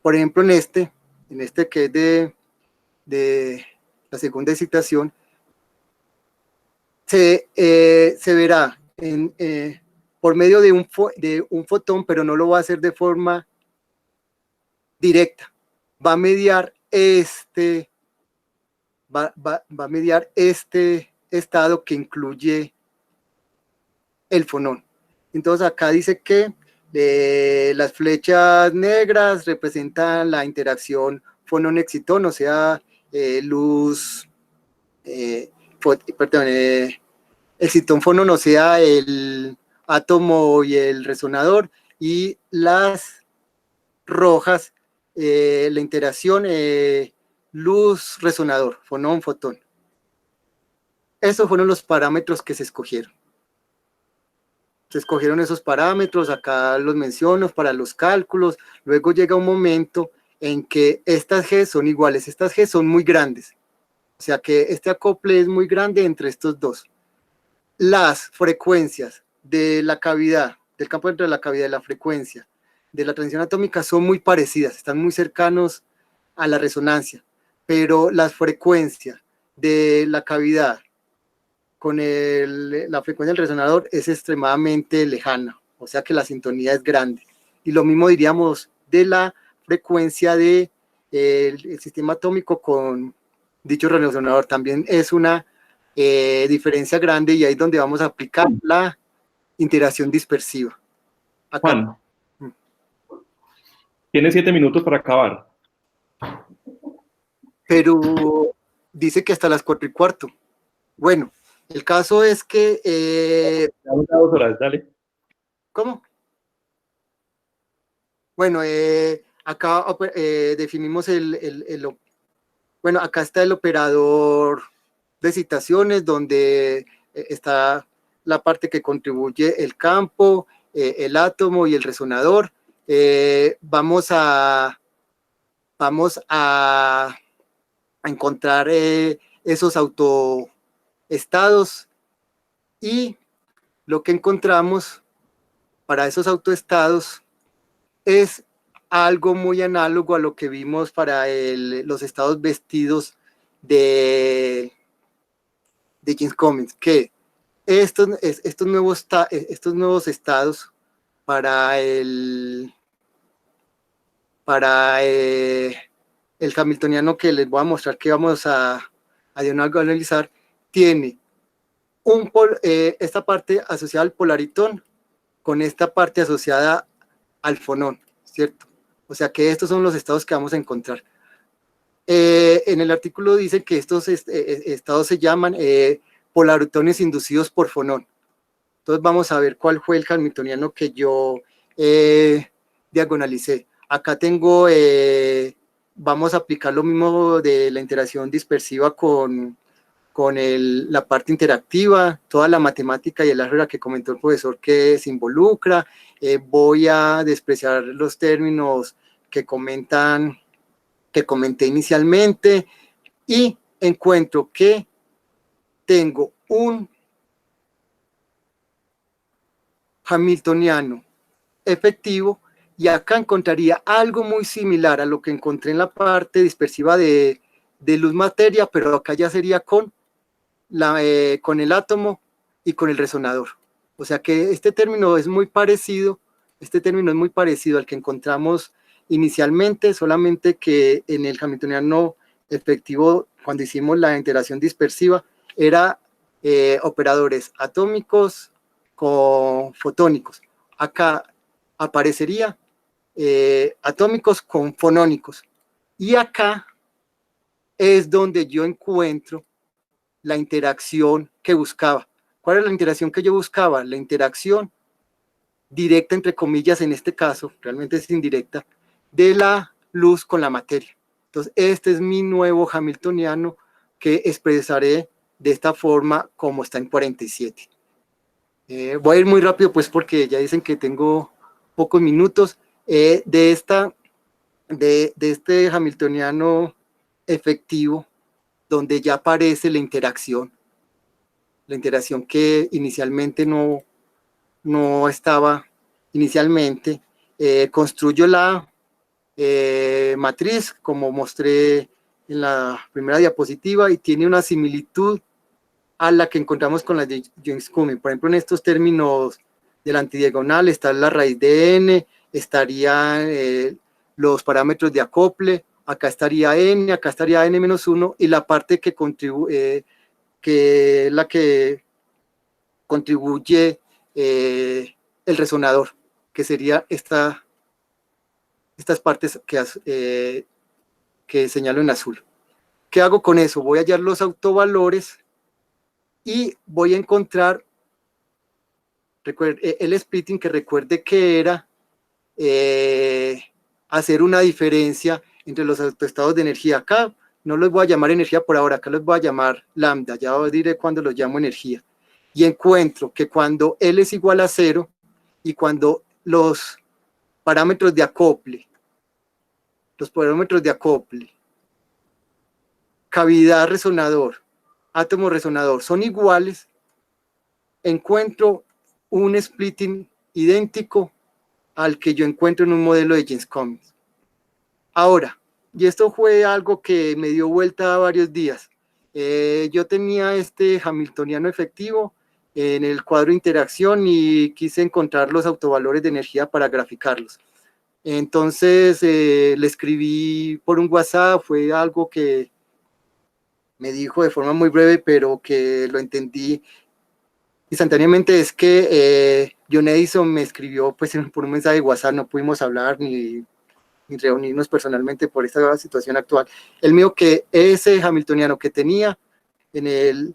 por ejemplo, en este que es de la segunda excitación, se verá por medio de un fotón, pero no lo va a hacer de forma directa. Va a mediar va a mediar este estado que incluye el fonón. Entonces acá dice que las flechas negras representan la interacción fonón-excitón, o sea, excitón-fonón, o sea, el átomo y el resonador, y las rojas, la interacción luz-resonador, fonón-fotón. Esos fueron los parámetros que se escogieron. Se escogieron esos parámetros, acá los menciono para los cálculos. Luego llega un momento en que estas G son iguales, estas G son muy grandes. O sea que este acople es muy grande entre estos dos. Las frecuencias de la cavidad del campo dentro de la cavidad y la frecuencia de la transición atómica son muy parecidas, están muy cercanos a la resonancia, pero la frecuencia de la cavidad con la frecuencia del resonador es extremadamente lejana, o sea que la sintonía es grande. Y lo mismo diríamos de la frecuencia del el sistema atómico con dicho resonador, también es una diferencia grande, y ahí es donde vamos a aplicar la interacción dispersiva. Acá, Juan, tienes 7 minutos para acabar. pero dice que hasta las 4:15. Bueno, el caso es que... Dame 2 horas, dale. ¿Cómo? Bueno, acá definimos bueno, acá está el operador de citaciones, donde está la parte que contribuye el campo, el átomo y el resonador. Vamos a encontrar esos autoestados, y lo que encontramos para esos autoestados es algo muy análogo a lo que vimos para los estados vestidos de James Cummings, que estos nuevos estados para el hamiltoniano que les voy a mostrar, que vamos a analizar, tiene esta parte asociada al polaritón con esta parte asociada al fonón, ¿cierto? O sea que estos son los estados que vamos a encontrar. En el artículo dice que estos estados se llaman polaritones inducidos por fonón. Entonces vamos a ver cuál fue el hamiltoniano que yo diagonalicé. Acá tengo, vamos a aplicar lo mismo de la interacción dispersiva con la parte interactiva, toda la matemática y el álgebra que comentó el profesor que se involucra. Voy a despreciar los términos que comenté inicialmente, y encuentro que tengo un hamiltoniano efectivo, y acá encontraría algo muy similar a lo que encontré en la parte dispersiva de luz materia, pero acá ya sería con el átomo y con el resonador. O sea que este término es muy parecido al que encontramos inicialmente, solamente que en el hamiltoniano efectivo, cuando hicimos la interacción dispersiva, era operadores atómicos con fotónicos. Acá aparecería atómicos con fonónicos, y acá es donde yo encuentro la interacción que buscaba. ¿Cuál es la interacción que yo buscaba? La interacción directa, entre comillas, en este caso, realmente es indirecta, de la luz con la materia. Entonces, este es mi nuevo hamiltoniano, que expresaré de esta forma como está en 47. Voy a ir muy rápido, pues, porque ya dicen que tengo pocos minutos. De este hamiltoniano efectivo, donde ya aparece la interacción que inicialmente no estaba inicialmente. Construyo la matriz, como mostré en la primera diapositiva, y tiene una similitud a la que encontramos con la de James Cummings. Por ejemplo, en estos términos de la antidiagonal está la raíz de n, estarían los parámetros de acople, acá estaría n, acá estaría n-1, y la parte que contribuye, que es la que contribuye el resonador, que sería estas partes que señalo en azul. ¿Qué hago con eso? Voy a hallar los autovalores y voy a encontrar el splitting, que recuerde que era hacer una diferencia entre los autoestados de energía. Acá no los voy a llamar energía por ahora, acá los voy a llamar lambda, ya os diré cuando los llamo energía. Y encuentro que cuando L es igual a 0 y cuando los parámetros de acople, cavidad resonador, átomo resonador son iguales, encuentro un splitting idéntico al que yo encuentro en un modelo de James Cummings. Ahora, y esto fue algo que me dio vuelta varios días. Yo tenía este hamiltoniano efectivo en el cuadro de interacción y quise encontrar los autovalores de energía para graficarlos. Entonces le escribí por un WhatsApp, fue algo que me dijo de forma muy breve, pero que lo entendí instantáneamente. Es que John Edison me escribió pues, por un mensaje de WhatsApp, no pudimos hablar ni reunirnos personalmente por esta situación actual. Él me dijo que ese hamiltoniano que tenía en el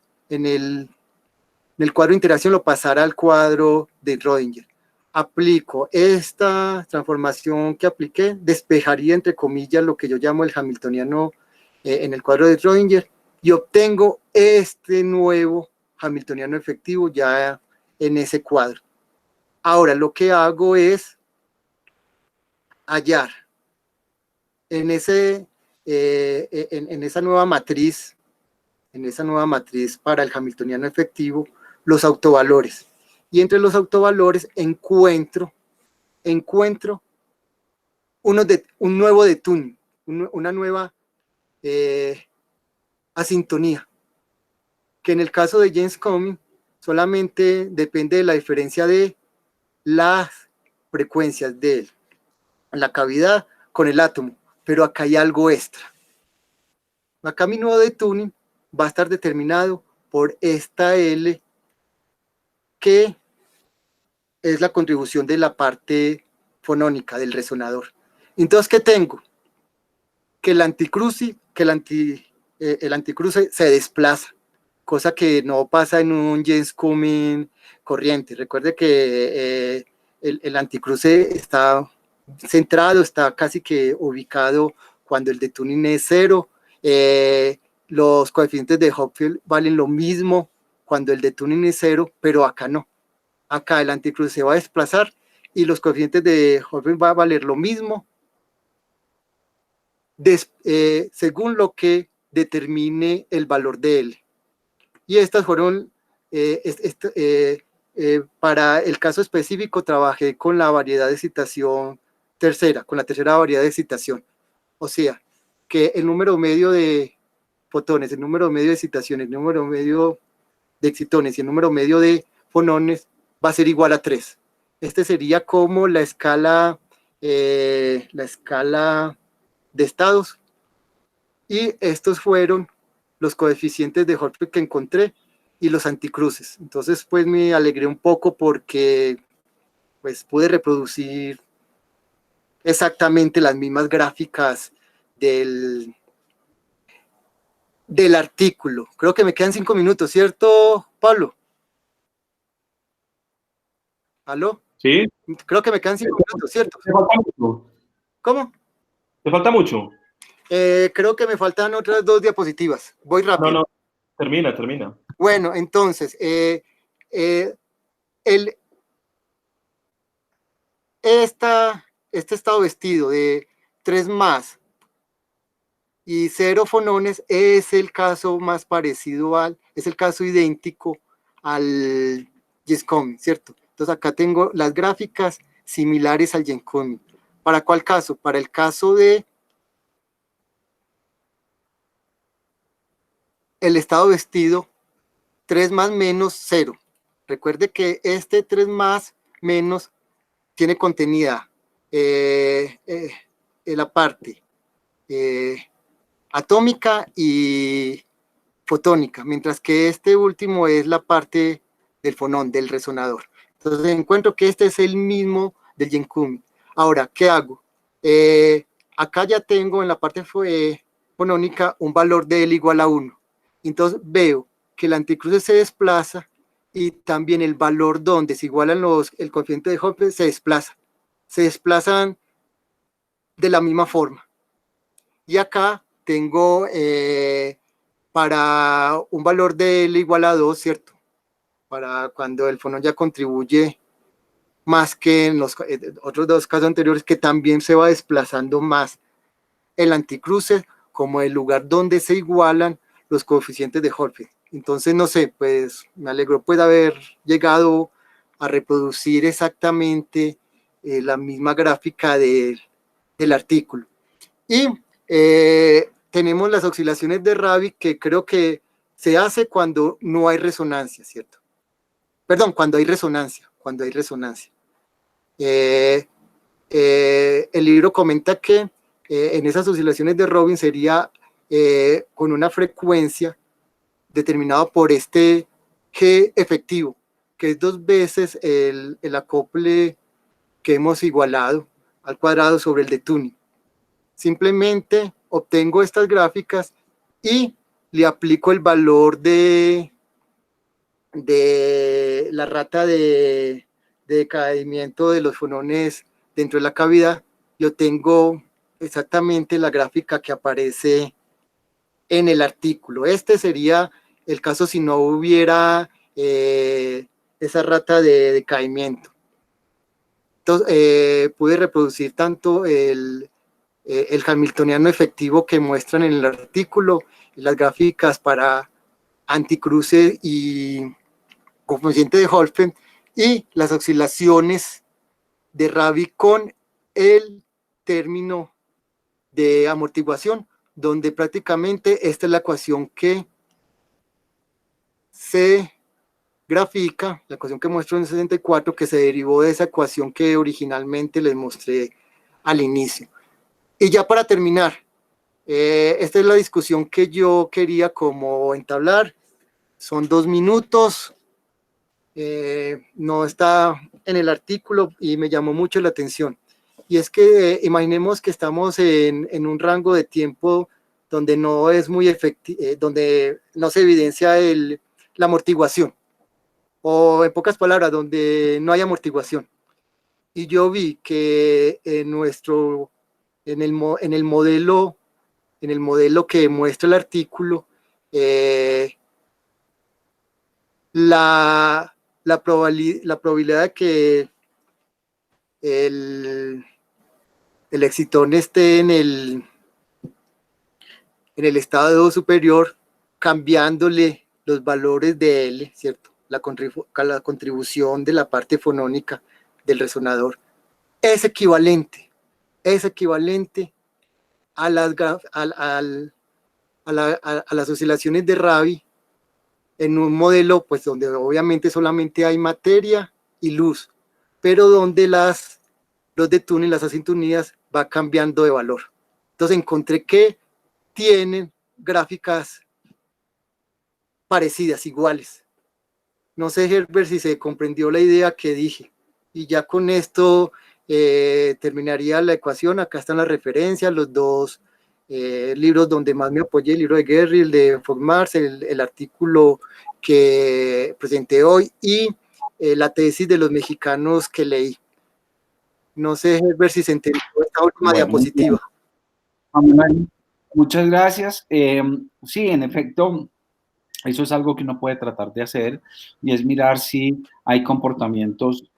cuadro de interacción lo pasara al cuadro de Schrödinger. Aplico esta transformación que apliqué, despejaría entre comillas lo que yo llamo el hamiltoniano en el cuadro de Schrödinger y obtengo este nuevo hamiltoniano efectivo ya en ese cuadro. Ahora lo que hago es hallar en esa nueva matriz, para el hamiltoniano efectivo, los autovalores. Y entre los autovalores encuentro un nuevo de tuning, una nueva asintonía, que en el caso de James Cummings solamente depende de la diferencia de las frecuencias de la cavidad con el átomo, pero acá hay algo extra. Acá mi nuevo de tuning va a estar determinado por esta L, que es la contribución de la parte fonónica del resonador. Entonces, ¿qué tengo? Que el anticruce se desplaza, cosa que no pasa en un James Cummings corriente. Recuerde que el anticruce está centrado, está casi que ubicado cuando el de tuning es 0. Los coeficientes de Hopfield valen lo mismo cuando el de tuning es 0, pero acá no. Acá el anticruce se va a desplazar y los coeficientes de Hopfield va a valer lo mismo según lo que determine el valor de L. Y estas fueron, para el caso específico, trabajé con la variedad de excitación tercera, con la tercera variedad de excitación. O sea, que el número medio de fotones, el número medio de excitaciones, el número medio de excitones y el número medio de fonones va a ser igual a 3. Este sería como la escala de estados. Y estos fueron los coeficientes de Hopfield que encontré y los anticruces. Entonces, pues me alegré un poco porque pues pude reproducir exactamente las mismas gráficas del artículo. Creo que me quedan 5 minutos, ¿cierto, Pablo? ¿Aló? Sí. Creo que me quedan 5 minutos, ¿cierto? ¿Te falta mucho? ¿Cómo? ¿Te falta mucho? Creo que me faltan otras 2 diapositivas. Voy rápido. No, termina. Bueno, entonces, este estado vestido de 3 más y 0 fonones es el caso más parecido es el caso idéntico al James Cummings, ¿cierto? Entonces acá tengo las gráficas similares al James Cummings. ¿Para cuál caso? Para el caso de el estado vestido 3 más menos 0. Recuerde que este 3 más menos tiene contenida la parte atómica y fotónica, mientras que este último es la parte del fonón, del resonador. Entonces encuentro que este es el mismo del James Cummings. Ahora, ¿qué hago? Acá ya tengo en la parte fonónica un valor de L igual a 1. Entonces veo que el anticruce se desplaza y también el valor donde se igualan el coeficiente de Hopfield se desplazan de la misma forma. Y acá tengo para un valor de L igual a 2, ¿cierto? Para cuando el fonón ya contribuye más que en los otros 2 casos anteriores, que también se va desplazando más el anticruce como el lugar donde se igualan los coeficientes de Hopfield. Entonces, no sé, pues me alegro pues de haber llegado a reproducir exactamente la misma gráfica del artículo. Y tenemos las oscilaciones de Rabi, que creo que se hace cuando no hay resonancia, ¿cierto? Perdón, cuando hay resonancia, el libro comenta que en esas oscilaciones de Robin sería con una frecuencia determinada por este G efectivo, que es 2 veces el acople que hemos igualado al cuadrado sobre el de tuning. Simplemente obtengo estas gráficas y le aplico el valor de la rata de decaimiento de los fonones dentro de la cavidad y obtengo exactamente la gráfica que aparece en el artículo. Este sería el caso si no hubiera esa rata de decaimiento. Entonces, pude reproducir tanto el hamiltoniano efectivo que muestran en el artículo, las gráficas para anticruce y coeficiente de Holfeld, y las oscilaciones de Rabi con el término de amortiguación, donde prácticamente esta es la ecuación que se grafica, la ecuación que muestro en el 64, que se derivó de esa ecuación que originalmente les mostré al inicio. Y ya para terminar, esta es la discusión que yo quería como entablar. Son 2 minutos, no está en el artículo y me llamó mucho la atención. Y es que imaginemos que estamos en un rango de tiempo donde no es muy efectivo, donde no se evidencia la amortiguación, o en pocas palabras, donde no hay amortiguación. Y yo vi que en el modelo que muestra el artículo, la probabilidad de que el excitón esté en el estado superior, cambiándole los valores de L, ¿cierto? La contribución de la parte fonónica del resonador es equivalente a las oscilaciones de Rabi en un modelo pues donde obviamente solamente hay materia y luz, pero donde los de túnel, las asintonías, va cambiando de valor. Entonces encontré que tienen gráficas parecidas, iguales. No sé, Herbert, si se comprendió la idea que dije. Y ya con esto terminaría la ecuación. Acá están las referencias, los 2 libros donde más me apoyé, el libro de Gerry, el de Fogmars, el artículo que presenté hoy y la tesis de los mexicanos que leí. No sé, Herbert, si se entendió esta última diapositiva. Muchas gracias. Sí, en efecto, eso es algo que uno puede tratar de hacer, y es mirar si hay comportamientos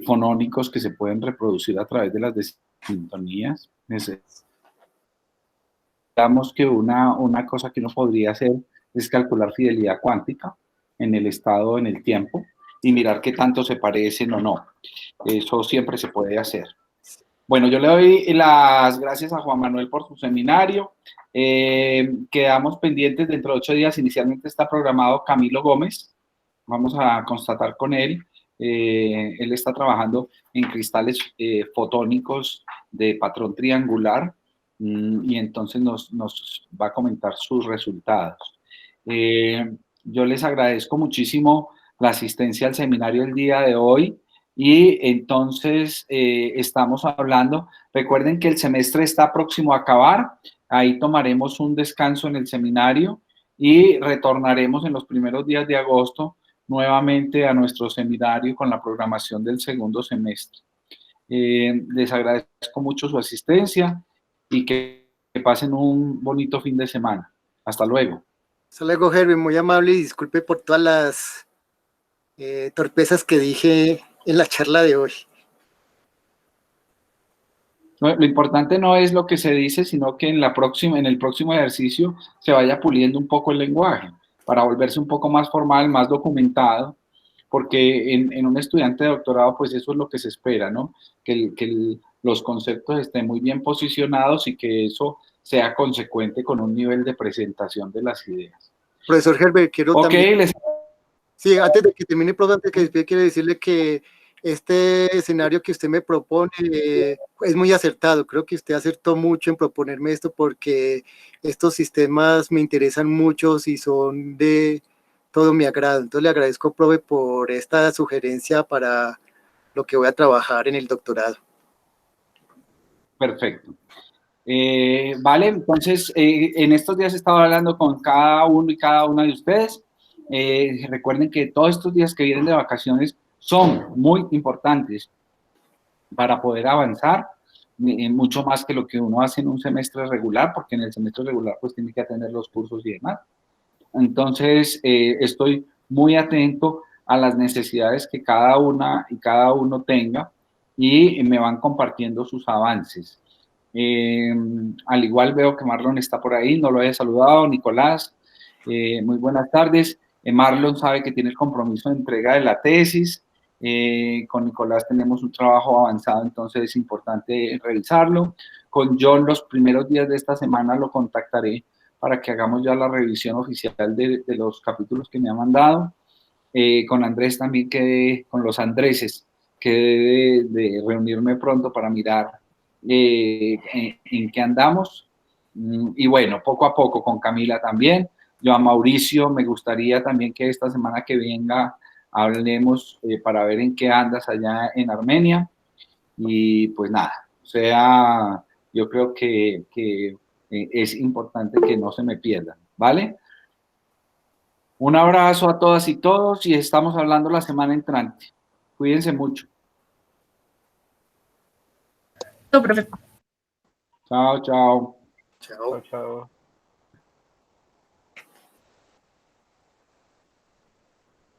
fonónicos que se pueden reproducir a través de las desintonías. Digamos que una cosa que uno podría hacer es calcular fidelidad cuántica en el estado, en el tiempo, y mirar qué tanto se parecen o no. Eso siempre se puede hacer. Bueno, yo le doy las gracias a Juan Manuel por su seminario. Quedamos pendientes dentro de 8 días. Inicialmente está programado Camilo Gómez. Vamos a constatar con él. Él está trabajando en cristales fotónicos de patrón triangular y entonces nos va a comentar sus resultados. Yo les agradezco muchísimo la asistencia al seminario el día de hoy. Y entonces estamos hablando, recuerden que el semestre está próximo a acabar, ahí tomaremos un descanso en el seminario y retornaremos en los primeros días de agosto nuevamente a nuestro seminario con la programación del segundo semestre. Les agradezco mucho su asistencia y que pasen un bonito fin de semana. Hasta luego. Hasta luego, Herbert, muy amable, y disculpe por todas las torpezas que dije en la charla de hoy. No, lo importante no es lo que se dice, sino que en el próximo ejercicio se vaya puliendo un poco el lenguaje para volverse un poco más formal, más documentado, porque en un estudiante de doctorado, pues eso es lo que se espera, ¿no? Que los conceptos estén muy bien posicionados y que eso sea consecuente con un nivel de presentación de las ideas. Profesor Herbert, quiero también... Ok, Sí, antes de que termine, profe, antes de que despide, quiero decirle que este escenario que usted me propone es muy acertado. Creo que usted acertó mucho en proponerme esto porque estos sistemas me interesan mucho y son de todo mi agrado. Entonces le agradezco, profe, por esta sugerencia para lo que voy a trabajar en el doctorado. perfecto. Vale, entonces en estos días he estado hablando con cada uno y cada una de ustedes. Recuerden que todos estos días que vienen de vacaciones son muy importantes para poder avanzar, mucho más que lo que uno hace en un semestre regular, porque en el semestre regular pues tiene que atender los cursos y demás. Entonces, estoy muy atento a las necesidades que cada una y cada uno tenga y me van compartiendo sus avances. Al igual veo que Marlon está por ahí, no lo he saludado. Nicolás, muy buenas tardes. Marlon sabe que tiene el compromiso de entrega de la tesis. Con Nicolás tenemos un trabajo avanzado, entonces es importante revisarlo. Con John los primeros días de esta semana lo contactaré para que hagamos ya la revisión oficial de los capítulos que me ha mandado. Con Andrés también quedé, con los Andreses, quedé de reunirme pronto para mirar en qué andamos. Y bueno, poco a poco con Camila también. Yo a Mauricio me gustaría también que esta semana que venga hablemos para ver en qué andas allá en Armenia. Y pues nada, o sea, yo creo que es importante que no se me pierdan, ¿vale? Un abrazo a todas y todos y estamos hablando la semana entrante. Cuídense mucho. Todo, profe. Chao, chao. Chao. Chao, chao.